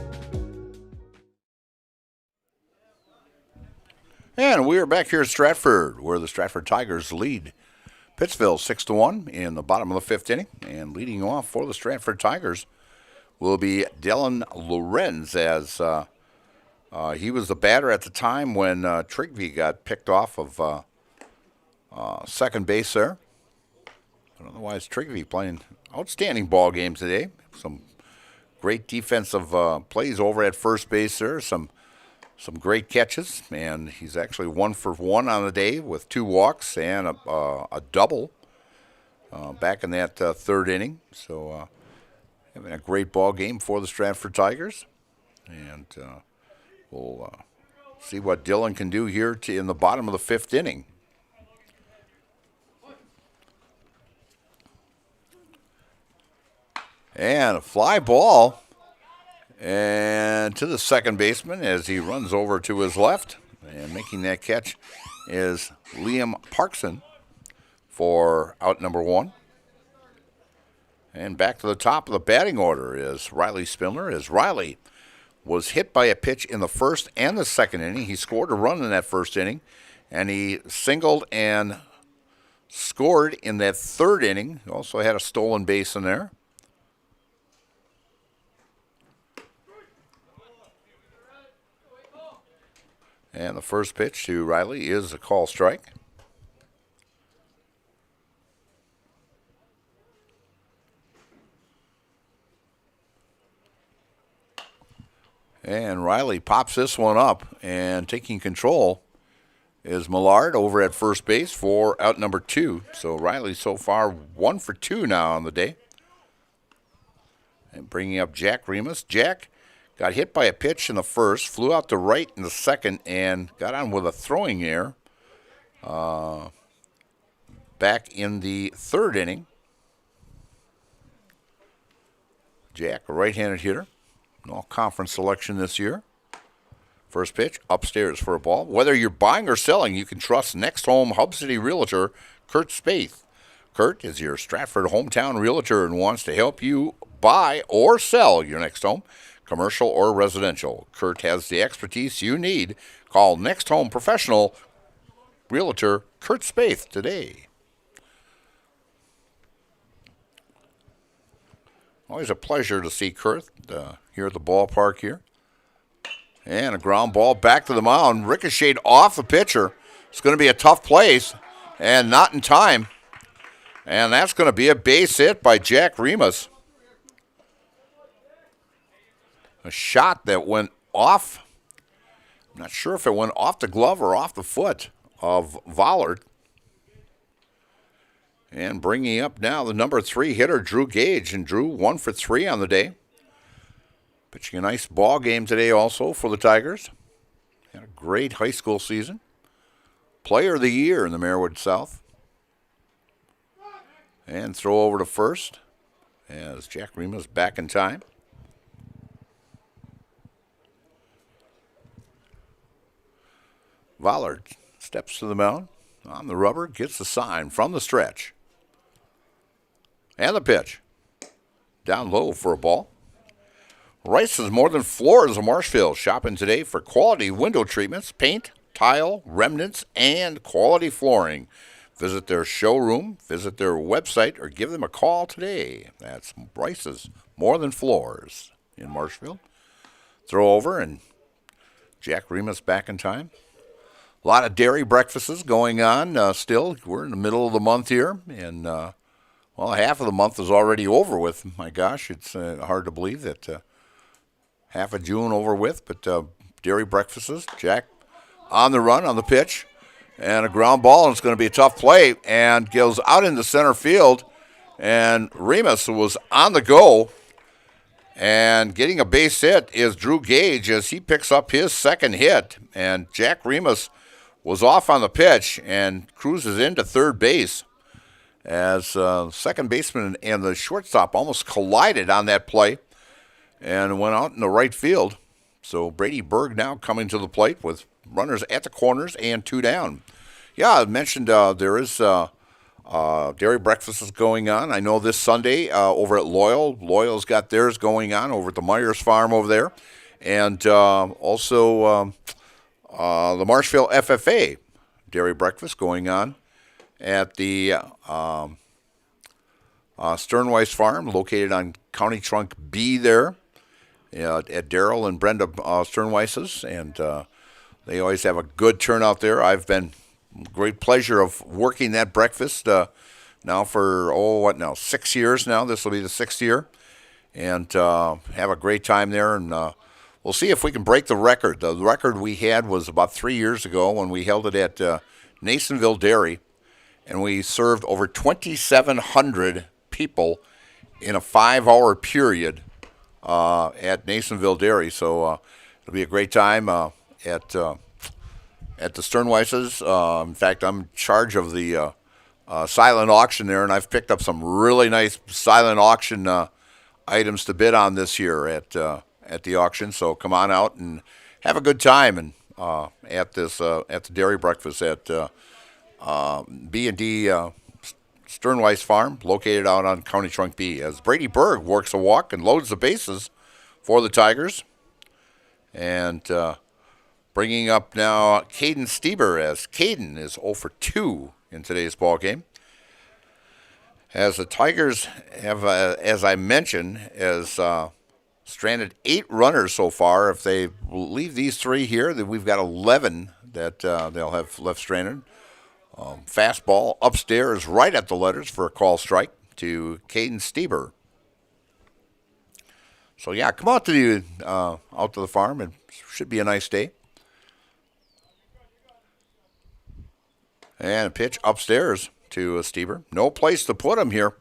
And we are back here at Stratford, where the Stratford Tigers lead Pittsville 6-1 in the bottom of the fifth inning. And leading off for the Stratford Tigers will be Dylan Lorenz, as he was the batter at the time when Trigby got picked off of second base there. But otherwise, Trigby playing outstanding ball game today. Some great defensive plays over at first base there. Some great catches, and he's actually 1 for 1 on the day with 2 walks and a double back in that third inning. So having a great ball game for the Stratford Tigers, and we'll see what Dylan can do here in the bottom of the fifth inning. And a fly ball. And to the second baseman as he runs over to his left. And making that catch is Liam Parkson for out number 1. And back to the top of the batting order is Riley Spindler, as Riley was hit by a pitch in the first and the second inning. He scored a run in that first inning, and he singled and scored in that third inning. He also had a stolen base in there. And the first pitch to Riley is a call strike. And Riley pops this one up, and taking control is Millard over at first base for out number 2. So Riley so far 1 for 2 now on the day. And bringing up Jack Remus. Jack got hit by a pitch in the first, flew out to right in the second, and got on with a throwing error back in the third inning. Jack, a right-handed hitter, an all-conference selection this year. First pitch, upstairs for a ball. Whether you're buying or selling, you can trust Next Home Hub City Realtor Kurt Spaeth. Kurt is your Stratford hometown realtor and wants to help you buy or sell your next home, commercial or residential. Kurt has the expertise you need. Call Next Home Professional Realtor Kurt Spaeth today. Always a pleasure to see Kurt here at the ballpark here. And a ground ball back to the mound. Ricocheted off the pitcher. It's going to be a tough place, and not in time. And that's going to be a base hit by Jack Remus. A shot that went off. I'm not sure if it went off the glove or off the foot of Vollard. And bringing up now the number 3 hitter, Drew Gage. And Drew 1 for 3 on the day. Pitching a nice ball game today also for the Tigers. Had a great high school season. Player of the year in the Marywood South. And throw over to first as Jack Remus back in time. Vollard steps to the mound on the rubber, gets the sign from the stretch. And the pitch. Down low for a ball. Rice is More Than Floors of Marshfield. Shopping today for quality window treatments, paint, tile, remnants, and quality flooring. Visit their showroom, visit their website, or give them a call today. That's Rice's More Than Floors in Marshfield. Throw over, and Jack Remus back in time. A lot of dairy breakfasts going on still. We're in the middle of the month here, and half of the month is already over with. My gosh, it's hard to believe that half of June over with, but dairy breakfasts. Jack on the run, on the pitch, and a ground ball, and it's going to be a tough play, and goes out into center field, and Remus was on the go, and getting a base hit is Drew Gage as he picks up his second hit, and Jack Remus was off on the pitch and cruises into third base as second baseman and the shortstop almost collided on that play and went out in the right field. So Brady Berg now coming to the plate with runners at the corners and 2 down. Yeah, I mentioned there is a Dairy breakfast is going on. I know this Sunday over at Loyal. Loyal's got theirs going on over at the Myers Farm over there. And also the Marshville FFA dairy breakfast going on at the Sternweiss Farm, located on County Trunk B there at Daryl and Brenda Sternweiss's. And they always have a good turnout there. I've been great pleasure of working that breakfast now for, 6 years now. This will be the 6th year. And have a great time there. And we'll see if we can break the record. The record we had was about 3 years ago when we held it at Nasonville Dairy. And we served over 2,700 people in a 5-hour period at Nasonville Dairy. So it'll be a great time at the Sternweiss's. In fact, I'm in charge of the silent auction there, and I've picked up some really nice silent auction items to bid on this year at the auction. So come on out and have a good time and at the dairy breakfast at B&D Sternweiss Farm, located out on County Trunk B, as Brady Berg works a walk and loads the bases for the Tigers. And bringing up now Caden Stieber, as Caden is 0 for 2 in today's ball game. As the Tigers have, as I mentioned, stranded 8 runners so far. If they leave these 3 here, then we've got 11 that they'll have left stranded. Fastball upstairs right at the letters for a call strike to Caden Stieber. So, yeah, come out to the farm. It should be a nice day. And a pitch upstairs to Stieber. No place to put him here,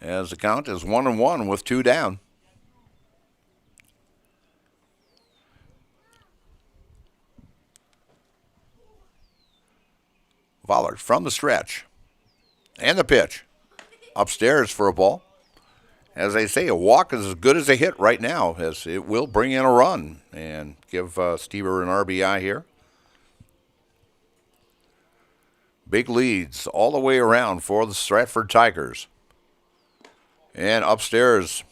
as the count is 1-1 with 2 down. Vollard from the stretch. And the pitch. Upstairs for a ball. As they say, a walk is as good as a hit right now, as it will bring in a run and give Stieber an RBI here. Big leads all the way around for the Stratford Tigers. And upstairs,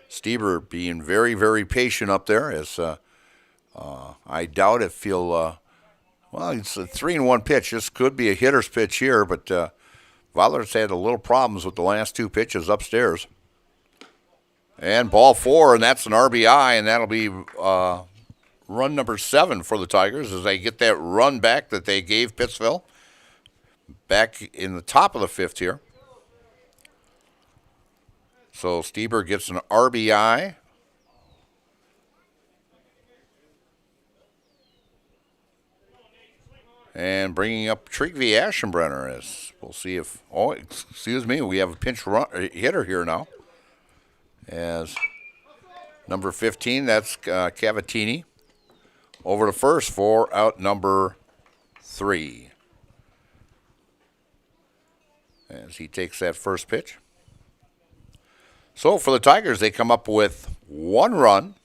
Stieber being very, very patient up there, as I doubt if he'll... it's a 3-1 pitch. This could be a hitter's pitch here, but Voller's had a little problems with the last 2 pitches upstairs. And ball 4, and that's an RBI, and that'll be run number 7 for the Tigers as they get that run back that they gave Pittsville back in the top of the 5th here. So Stieber gets an RBI. And bringing up Trygve Aschenbrenner, as we'll see if, we have a pinch hitter here now. As number 15, that's Cavatini, over to first for out number 3. As he takes that first pitch. So for the Tigers, they come up with 1 run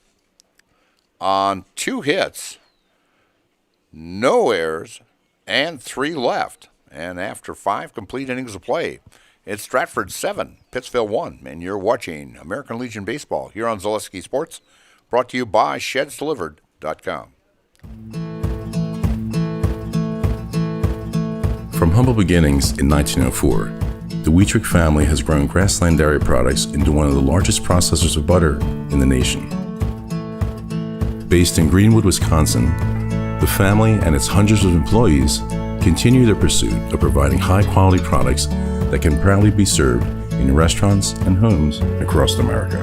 on 2 hits, no errors, and 3 left. And after 5 complete innings of play, it's Stratford 7, Pittsville 1, and you're watching American Legion Baseball here on Zaleski Sports, brought to you by ShedsDelivered.com. From humble beginnings in 1904, the Wheatrick family has grown Grassland Dairy Products into one of the largest processors of butter in the nation. Based in Greenwood, Wisconsin, the family and its hundreds of employees continue their pursuit of providing high-quality products that can proudly be served in restaurants and homes across America.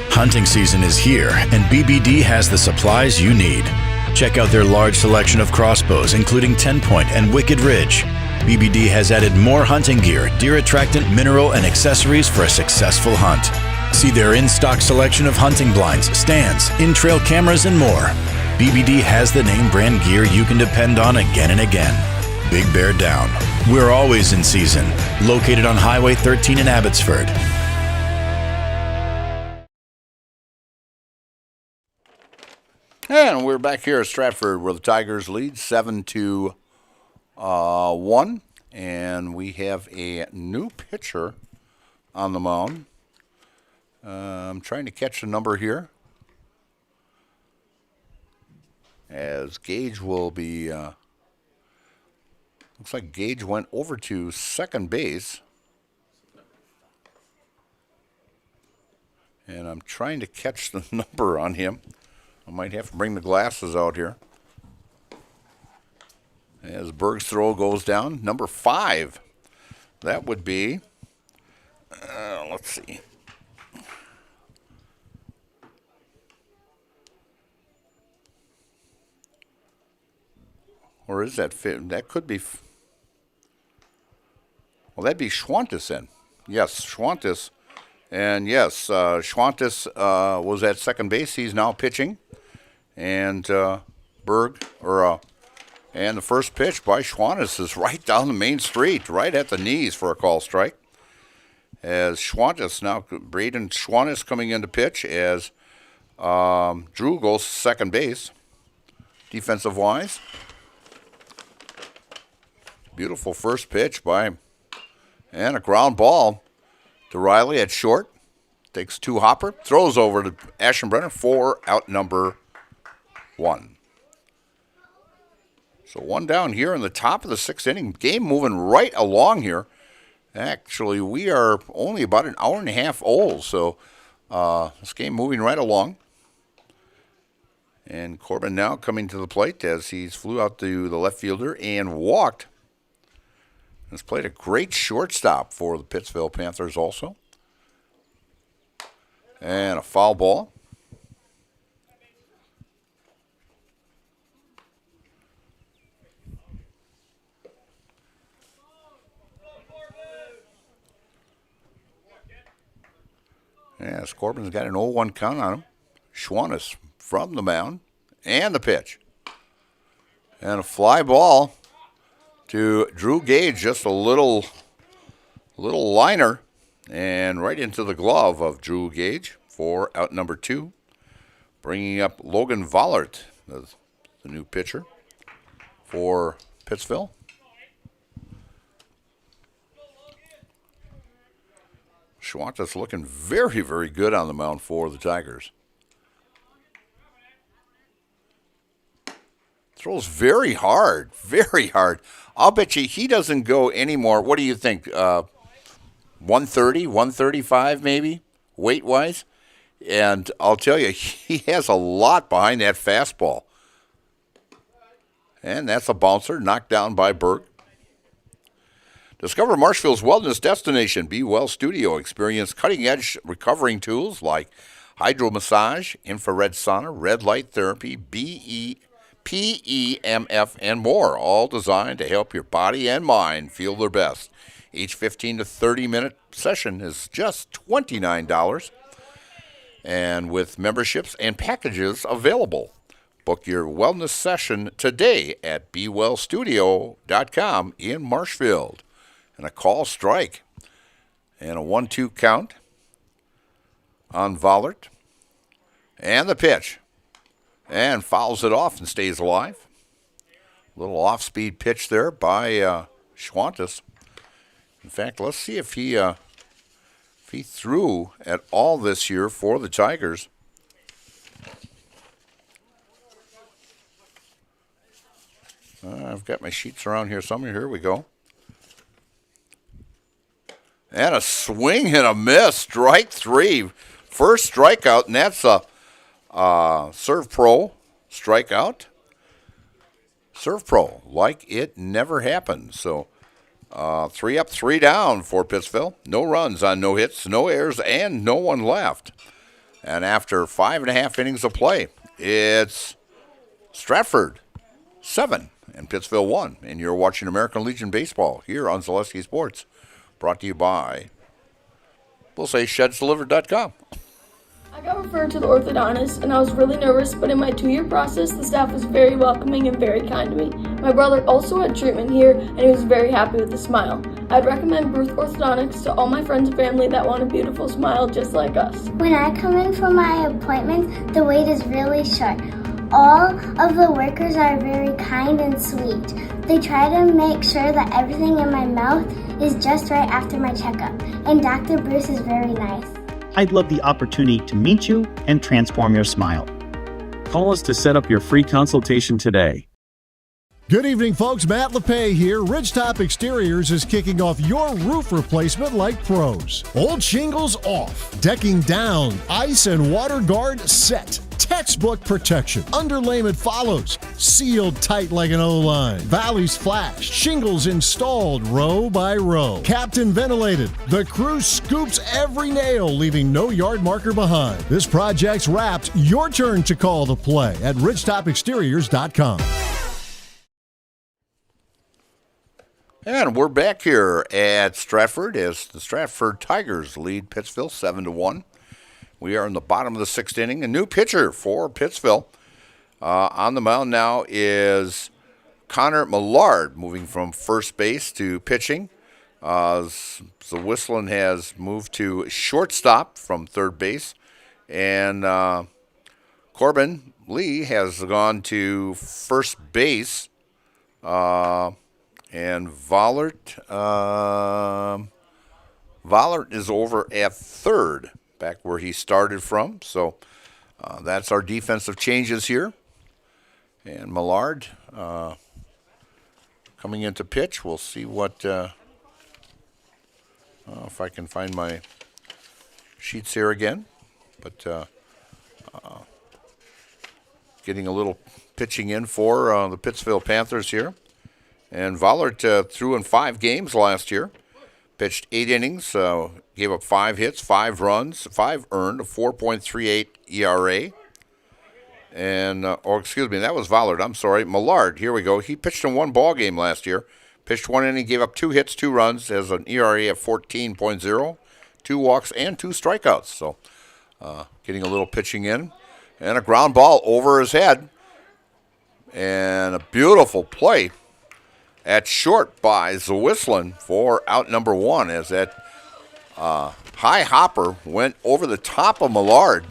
Hunting season is here, and BBD has the supplies you need. Check out their large selection of crossbows, including 10-point and Wicked Ridge. BBD has added more hunting gear, deer attractant, mineral, and accessories for a successful hunt. See their in-stock selection of hunting blinds, stands, in-trail cameras, and more. BBD has the name brand gear you can depend on again and again. Big Bear Down. We're always in season. Located on Highway 13 in Abbotsford. And we're back here at Stratford where the Tigers lead 7-1. And we have a new pitcher on the mound. I'm trying to catch the number here. As Gage will be... looks like Gage went over to second base. And I'm trying to catch the number on him. I might have to bring the glasses out here. As Berg's throw goes down, number 5. That would be, let's see. Or is that fit? That could be. Well, that'd be Schwantes then. Yes, Schwantes. And yes, Schwantes was at second base. He's now pitching. And Berg, and the first pitch by Schwantes is right down the main street, right at the knees for a call strike. As Schwantes now, Braden Schwantes coming in to pitch as Drew goes to second base, defensive wise. Beautiful first pitch by, and a ground ball to Riley at short. Takes 2 hopper, throws over to Aschenbrenner for out number 1. So 1 down here in the top of the 6th inning. Game moving right along here. Actually, we are only about an hour and a half old, so this game moving right along. And Corbin now coming to the plate as he's flew out to the left fielder and walked. Has played a great shortstop for the Pittsville Panthers also. And a foul ball. Yes, Corbin's got an 0-1 count on him. Schwantes from the mound. And the pitch. And a fly ball to Drew Gage, just a little liner, and right into the glove of Drew Gage for out number 2, bringing up Logan Vollert, the new pitcher for Pittsville. Schwantes looking very, very good on the mound for the Tigers. Throws very hard, very hard. I'll bet you he doesn't go anymore. What do you think? 130, 135 maybe, weight-wise? And I'll tell you, he has a lot behind that fastball. And that's a bouncer knocked down by Berg. Discover Marshfield's wellness destination, Be Well Studio. Experience cutting-edge recovering tools like hydro massage, infrared sauna, red light therapy, PEMF, and more, all designed to help your body and mind feel their best. Each 15 to 30-minute session is just $29, and with memberships and packages available. Book your wellness session today at BeWellStudio.com in Marshfield. And a call strike and a 1-2 count on Vollert. And the pitch. And fouls it off and stays alive. A little off-speed pitch there by Schwantes. In fact, let's see if he threw at all this year for the Tigers. I've got my sheets around here somewhere. Here we go. And a swing and a miss. Strike 3. First strikeout, and that's a Serve Pro strikeout. Serve Pro, like it never happened. So 3 up, 3 down for Pittsville. No runs on no hits, no errors, and no one left. And after 5.5 innings of play, it's Stratford 7 and Pittsville 1. And you're watching American Legion Baseball here on Zaleski Sports. Brought to you by, we'll say, shedsdelivered.com. I got referred to the orthodontist, and I was really nervous, but in my 2-year process, the staff was very welcoming and very kind to me. My brother also had treatment here, and he was very happy with the smile. I'd recommend Bruce Orthodontics to all my friends and family that want a beautiful smile just like us. When I come in for my appointment, the wait is really short. All of the workers are very kind and sweet. They try to make sure that everything in my mouth is just right after my checkup. And Dr. Bruce is very nice. I'd love the opportunity to meet you and transform your smile. Call us to set up your free consultation today. Good evening, folks. Matt LePay here. Ridgetop Exteriors is kicking off your roof replacement like pros. Old shingles off, decking down, ice and water guard set. Textbook protection. Underlayment follows. Sealed tight like an O-line. Valleys flashed. Shingles installed row by row. Captain ventilated. The crew scoops every nail, leaving no yard marker behind. This project's wrapped. Your turn to call the play at ridgetopexteriors.com. And we're back here at Stratford as the Stratford Tigers lead Pittsville 7-1. We are in the bottom of the sixth inning. A new pitcher for Pittsville. On the mound now is Connor Millard, moving from first base to pitching. Whistling has moved to shortstop from third base. And Corbin Lee has gone to first base. And Vollert is over at third, back where he started from. So that's our defensive changes here. And Millard coming into pitch. We'll see what, if I can find my sheets here again. But getting a little pitching in for the Pittsville Panthers here. And Vollert threw in 5 games last year, pitched 8 innings, gave up 5 hits, 5 runs, 5 earned, a 4.38 ERA. And, that was Vollert. I'm sorry. Millard, here we go. He pitched in 1 ball game last year, pitched 1 inning, gave up 2 hits, 2 runs, has an ERA of 14.0, 2 walks, and 2 strikeouts. So getting a little pitching in. And a ground ball over his head. And a beautiful play at short by Whistling for out number 1 as that high hopper went over the top of Millard.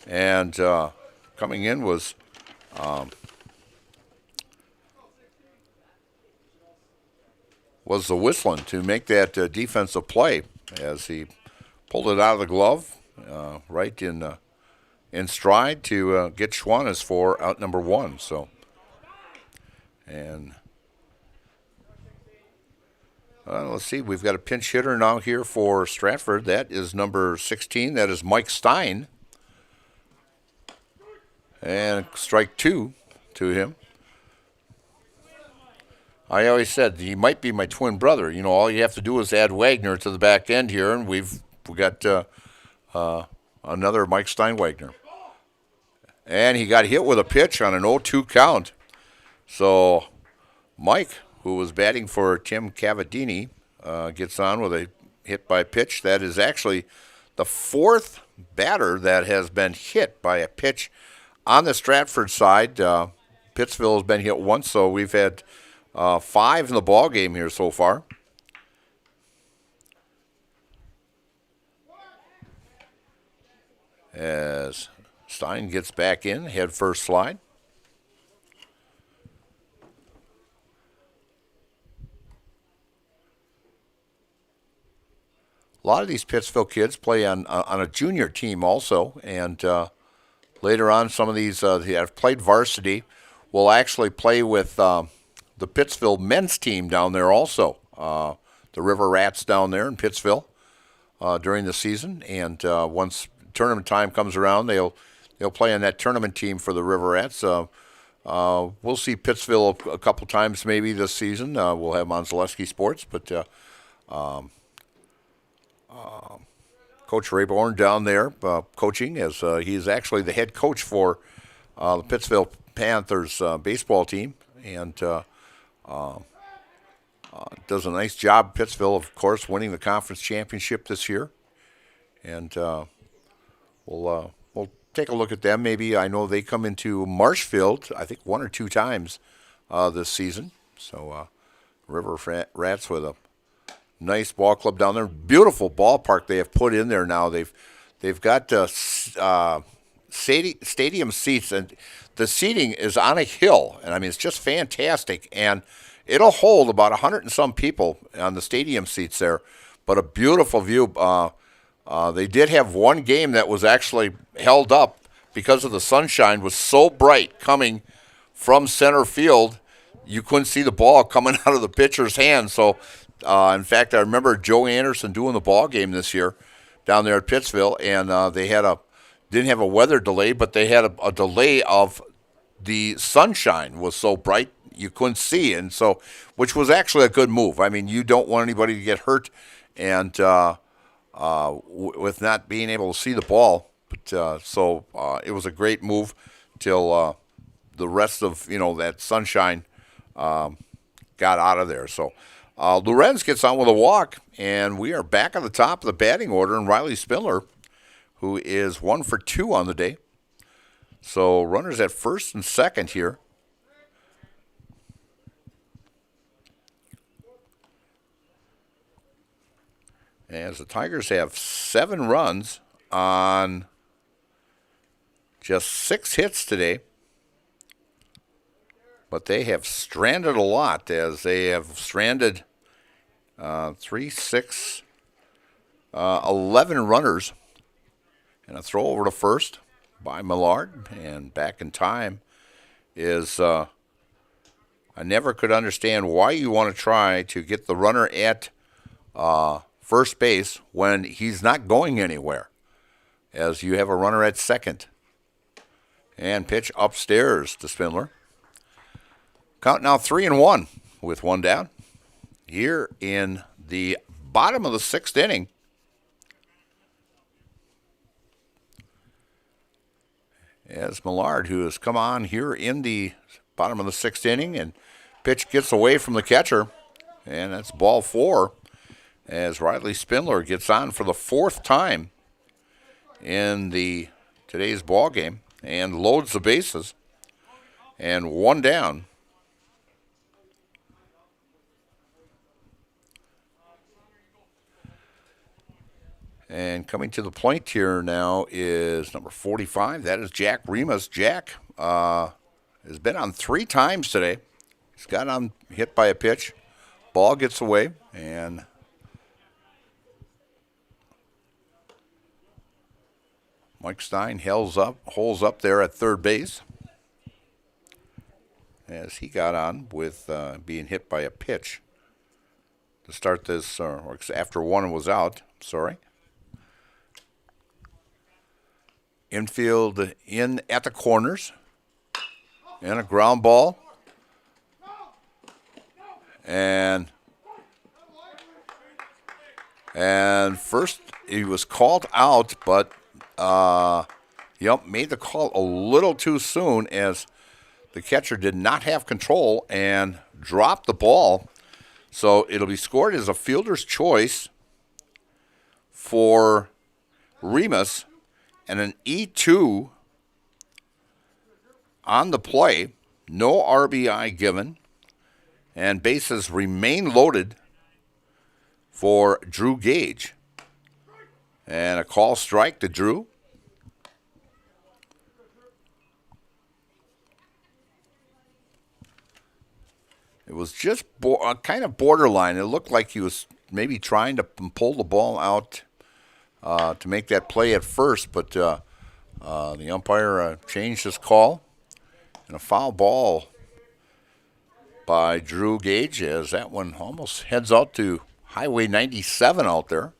And coming in was Whistling to make that defensive play as he pulled it out of the glove right in stride to get Schwannes for out number 1. So, and let's see, we've got a pinch hitter now here for Stratford. That is number 16. That is Mike Stein. And strike 2 to him. I always said he might be my twin brother. You know, all you have to do is add Wagner to the back end here, and we got another Mike Stein-Wagner. And he got hit with a pitch on an 0-2 count. So Mike, who was batting for Tim Cavadini, gets on with a hit by pitch. That is actually the 4th batter that has been hit by a pitch on the Stratford side. Pittsville has been hit once, so we've had 5 in the ball game here so far. As Stein gets back in, head first slide. A lot of these Pittsville kids play on a junior team also, and later on some of these that have played varsity will actually play with the Pittsville men's team down there also, the River Rats down there in Pittsville during the season. And once tournament time comes around, they'll play on that tournament team for the River Rats. We'll see Pittsville a couple times maybe this season. We'll have on Zaleski Sports, but Coach Rayborn down there coaching as he's actually the head coach for the Pittsville Panthers baseball team, and does a nice job. Pittsville, of course, winning the conference championship this year, and we'll take a look at them. Maybe I know they come into Marshfield, I think 1 or 2 times this season. So River Rats with a nice ball club down there. Beautiful ballpark they have put in there now. They've got stadium seats, and the seating is on a hill, and I mean, it's just fantastic. And it'll hold about 100 and some people on the stadium seats there, but a beautiful view. They did have one game that was actually held up because of the sunshine was so bright coming from center field, you couldn't see the ball coming out of the pitcher's hand. So, in fact, I remember Joe Anderson doing the ball game this year down there at Pittsville, and they didn't have a weather delay, but they had a delay of the sunshine was so bright you couldn't see, and so which was actually a good move. I mean, you don't want anybody to get hurt, and with not being able to see the ball. But so it was a great move till the rest of that sunshine got out of there. So Lorenz gets on with a walk, and we are back at the top of the batting order. And Riley Spindler, who is 1 for 2 on the day. So runners at first and second here. As the Tigers have 7 runs on just 6 hits today. But they have stranded a lot, as they have stranded 3, 6, 11 runners. And a throw over to first by Millard. And back in time is, I never could understand why you want to try to get the runner at first base when he's not going anywhere, as you have a runner at second. And pitch upstairs to Spindler. Count now 3-1 with 1 down. Here in the bottom of the 6th inning. As Millard, who has come on here in the bottom of the 6th inning, and pitch gets away from the catcher, and that's ball 4. As Riley Spindler gets on for the 4th time in today's ball game and loads the bases, and 1 down. And coming to the plate here now is number 45. That is Jack Remus. Jack has been on 3 times today. He's got hit by a pitch. Ball gets away, and Mike Stein holds up there at third base, as he got on with being hit by a pitch to start this, or after 1 was out. Sorry. Infield in at the corners, and a ground ball. And first he was called out, but made the call a little too soon, as the catcher did not have control and dropped the ball. So it'll be scored as a fielder's choice for Remus, and an E2 on the play. No RBI given, and bases remain loaded for Drew Gage. And a call strike to Drew. It was just kind of borderline. It looked like he was maybe trying to pull the ball out to make that play at first, but the umpire changed his call, and a foul ball by Drew Gage, as that one almost heads out to Highway 97 out there.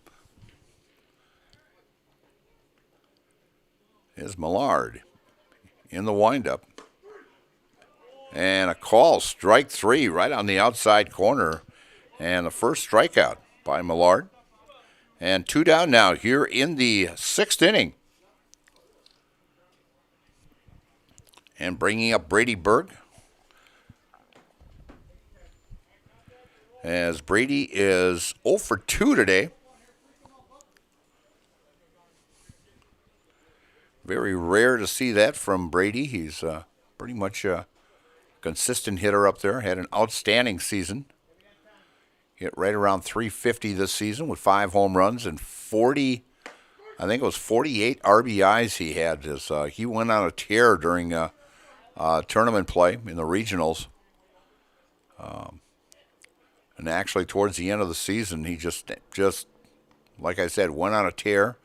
Is Millard in the windup, and a call, strike 3, right on the outside corner, and the first strikeout by Millard. And 2 down now here in the 6th inning. And bringing up Brady Berg, as Brady is 0 for 2 today. Very rare to see that from Brady. He's pretty much a consistent hitter up there. Had an outstanding season. Hit right around 350 this season with 5 home runs and 48 RBIs he had. As he went on a tear during tournament play in the regionals. And actually, towards the end of the season, he just like I said, went on a tear,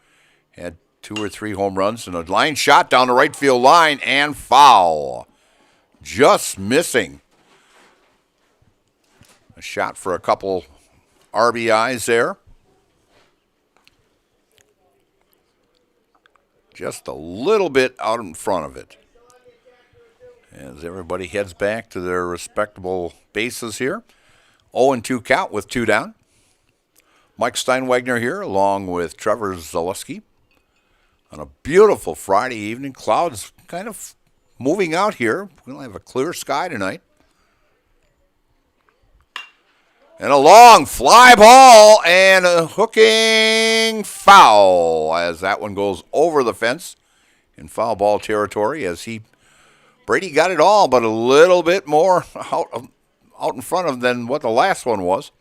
had 2 or 3 home runs, and a line shot down the right field line, and foul. Just missing. A shot for a couple RBIs there. Just a little bit out in front of it. As everybody heads back to their respectable bases here. 0-2 count with 2 down. Mike Steinwagner here along with Trevor Zaleski on a beautiful Friday evening. Clouds kind of moving out here. We'll have a clear sky tonight. And a long fly ball and a hooking foul as that one goes over the fence in foul ball territory as Brady got it all, but a little bit more out in front of than what the last one was.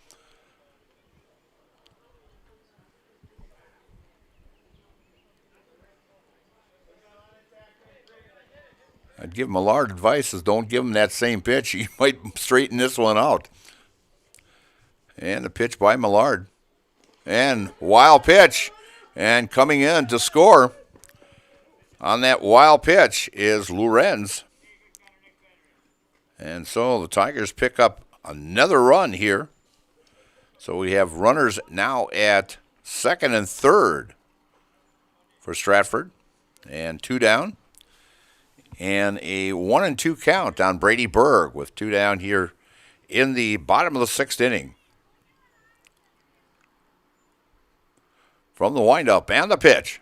I'd give Millard advice is don't give him that same pitch. He might straighten this one out. And the pitch by Millard. And wild pitch. And coming in to score on that wild pitch is Lorenz. And so the Tigers pick up another run here. So we have runners now at second and third for Stratford. And 2 down. And a 1-2 count on Brady Berg with 2 down here in the bottom of the 6th inning. From the windup and the pitch.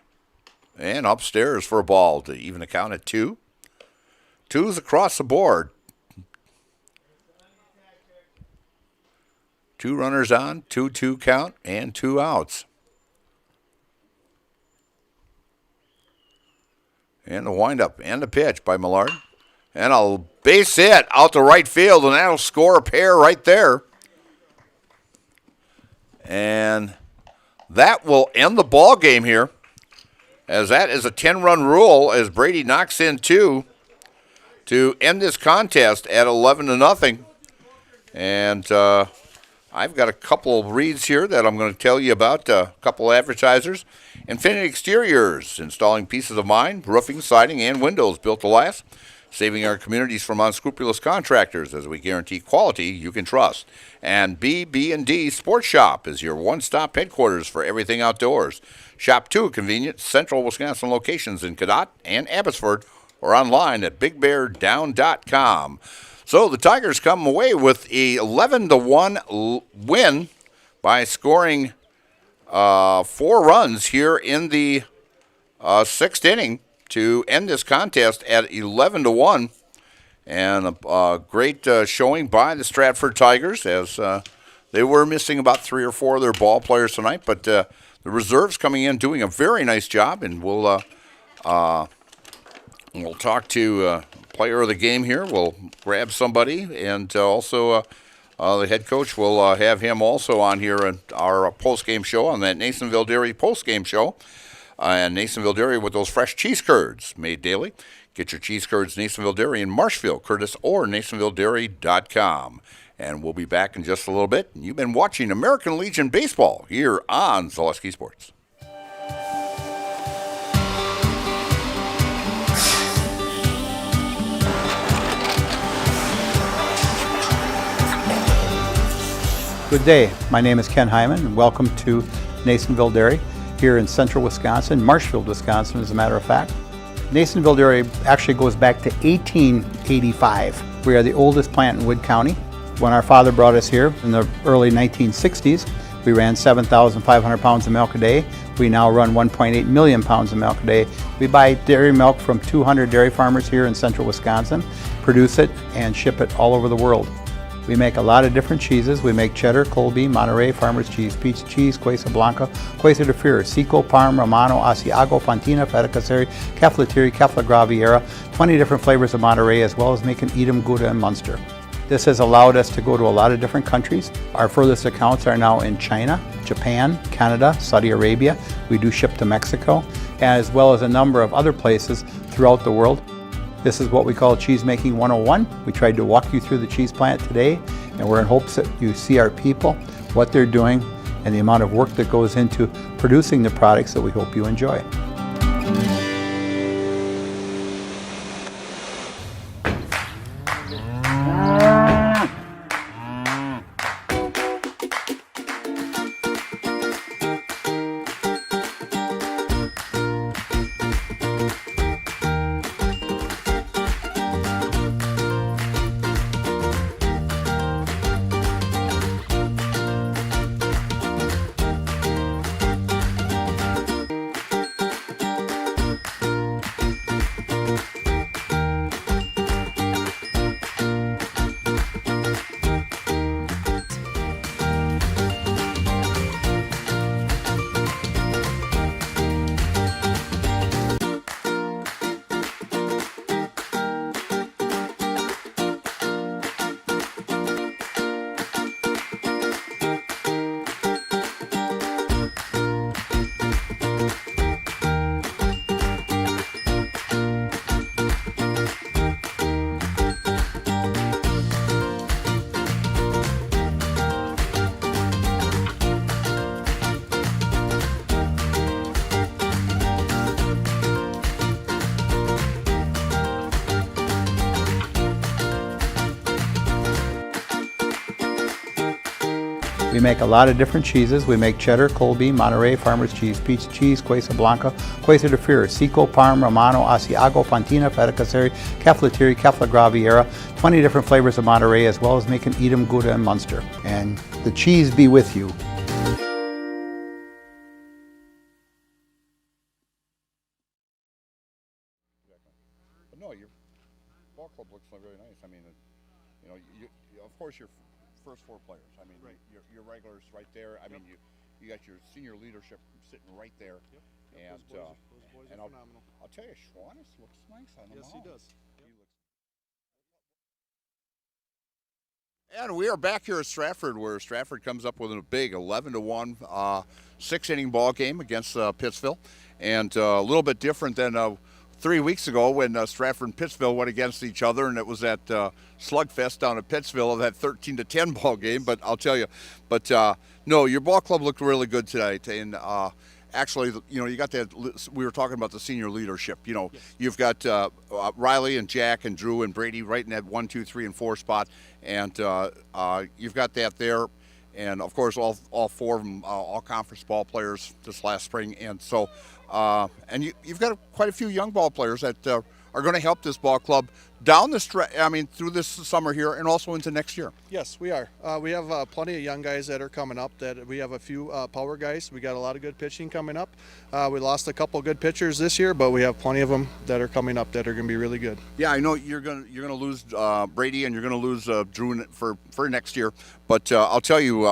And upstairs for a ball to even the count at 2. 2's across the board. 2 runners on, 2-2 count, and 2 outs. And the windup and the pitch by Millard. And a base hit out to right field, and that'll score a pair right there. And that will end the ball game here, as that is a 10-run rule as Brady knocks in 2 to end this contest at 11-0. And I've got a couple of reads here that I'm going to tell you about, a couple of advertisers. Infinity Exteriors, installing pieces of mind, roofing, siding, and windows built to last, saving our communities from unscrupulous contractors as we guarantee quality you can trust. And BB&D Sports Shop is your one-stop headquarters for everything outdoors. Shop 2 convenient Central Wisconsin locations in Cadott and Abbotsford or online at bigbeardown.com. So the Tigers come away with a 11-1 win by scoring 4 runs here in the 6th inning to end this contest at 11-1. And a great showing by the Stratford Tigers as they were missing about 3 or 4 of their ball players tonight. But the reserves coming in doing a very nice job. And we'll talk to player of the game here. We'll grab somebody, and also the head coach will have him also on here at our post-game show on that Nasonville Dairy post-game show. And Nasonville Dairy with those fresh cheese curds made daily. Get your cheese curds, Nasonville Dairy in Marshfield, Curtis, or NasonvilleDairy.com. And we'll be back in just a little bit. You've been watching American Legion Baseball here on Zaleski Sports. Good day. My name is Ken Hyman, and welcome to Nasonville Dairy here in central Wisconsin, Marshfield, Wisconsin, as a matter of fact. Nasonville Dairy actually goes back to 1885. We are the oldest plant in Wood County. When our father brought us here in the early 1960s, we ran 7,500 pounds of milk a day. We now run 1.8 million pounds of milk a day. We buy dairy milk from 200 dairy farmers here in central Wisconsin, produce it, and ship it all over the world. We make a lot of different cheeses. We make cheddar, Colby, Monterey, Farmer's Cheese, Peach Cheese, Quesa Blanca, Quesa de Fury, Seco, Parm, Romano, Asiago, Fontina, Feta Caseri, Keflatiri, Kefla Graviera, 20 different flavors of Monterey, as well as making Edam, Gouda, and Munster. This has allowed us to go to a lot of different countries. Our furthest accounts are now in China, Japan, Canada, Saudi Arabia. We do ship to Mexico, as well as a number of other places throughout the world. This is what we call Cheese Making 101. We tried to walk you through the cheese plant today, and we're in hopes that you see our people, what they're doing, and the amount of work that goes into producing the products that we hope you enjoy. We make a lot of different cheeses. We make cheddar, Colby, Monterey, Farmer's cheese, peach cheese, Quesa Blanca, Quesa de Freer, Seco, Parm, Romano, Asiago, Fontina, Feta Caseri, Caflateri, Cafla Graviera, 20 different flavors of Monterey, as well as making Edam, Gouda, and Munster. And the cheese be with you. But no, your ball club looks really nice. I mean, you know, of course, your first four players. I mean, right. your regulars right there. I mean, you got your senior leadership sitting right there. And those boys are phenomenal. I'll tell you, Schwannis looks nice on the mound. Yes, he does. And we are back here at Stratford, where Stratford comes up with a big 11-1 6-inning ball game against Pittsville, and a little bit different than 3 weeks ago when Stratford and Pittsville went against each other, and it was that slugfest down at Pittsville of that 13-10 ball game. But I'll tell you, no, your ball club looked really good tonight, and actually, you know, you got that. We were talking about the senior leadership. You know, you've got Riley and Jack and Drew and Brady right in that 1, 2, 3, and 4 spot, and you've got that there. And of course, all four of them, all conference ball players this last spring, and so, and you've got quite a few young ball players that are going to help this ball club down the stretch. I mean, through this summer here, and also into next year. Yes, we are. We have plenty of young guys that are coming up. That we have a few power guys. We got a lot of good pitching coming up. We lost a couple good pitchers this year, but we have plenty of them that are coming up that are going to be really good. Yeah, I know you're gonna lose Brady, and you're gonna lose Drew for next year. But I'll tell you,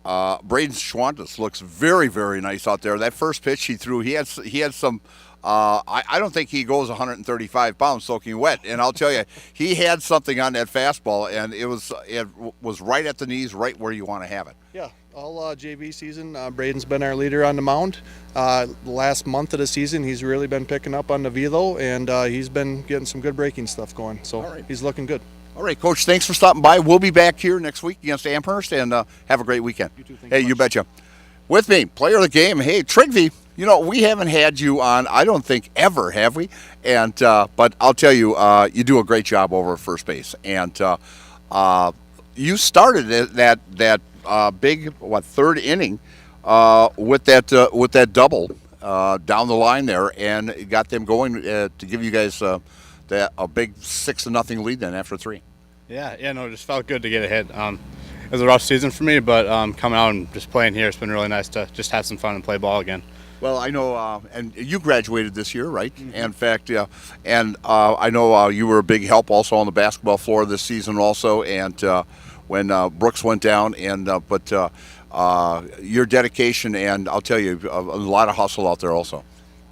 Braden Schwantes looks very, very nice out there. That first pitch he threw, he had some. I don't think he goes 135 pounds soaking wet, and I'll tell you, he had something on that fastball, and it was right at the knees, right where you want to have it. Yeah, all JV season, Braden's been our leader on the mound. The last month of the season, he's really been picking up on the velo, and he's been getting some good breaking stuff going. So he's looking good. All right, Coach, thanks for stopping by. We'll be back here next week against Amherst, and have a great weekend. You too, hey, you betcha. With me, player of the game, hey, Trigby. You know, we haven't had you on, I don't think, ever, have we? And but I'll tell you, you do a great job over at first base. And you started that big, third inning with that double down the line there, and got them going to give you guys a big 6-0 lead then after 3. Yeah, no, it just felt good to get a hit. It was a rough season for me, but coming out and just playing here, it's been really nice to just have some fun and play ball again. Well, I know, and you graduated this year, right? Mm-hmm. In fact, yeah, and I know you were a big help also on the basketball floor this season also, and when Brooks went down, and but your dedication, and I'll tell you, a lot of hustle out there also.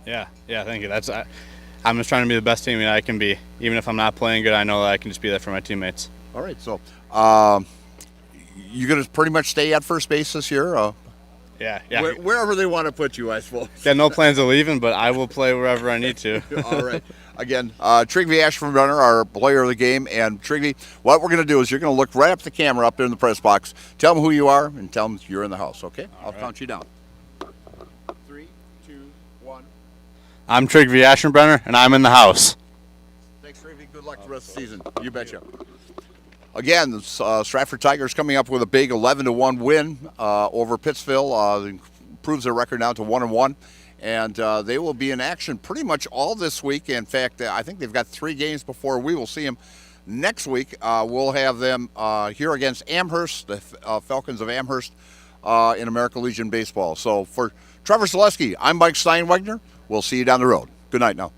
Yeah, thank you. I'm just trying to be the best teammate I can be. Even if I'm not playing good, I know that I can just be there for my teammates. All right, so you're going to pretty much stay at first base this year? Yeah. Wherever they want to put you, I suppose. Got no plans of leaving, but I will play wherever I need to. All right. Again, Trigby Ashburn-Brenner, our player of the game. And Trigby, what we're going to do is you're going to look right up the camera up there in the press box. Tell them who you are and tell them you're in the house, okay? I'll count you down. 3, 2, 1. I'm Trigby Ashburn-Brenner, and I'm in the house. Thanks, Trigby. Good luck the rest of the season. You betcha. Again, the Stratford Tigers coming up with a big 11-1 win over Pittsville. Improves their record now to 1-1. And they will be in action pretty much all this week. In fact, I think they've got 3 games before we will see them next week. We'll have them here against Amherst, the Falcons of Amherst, in American Legion Baseball. So for Trevor Zaleski, I'm Mike Steinwegner. We'll see you down the road. Good night now.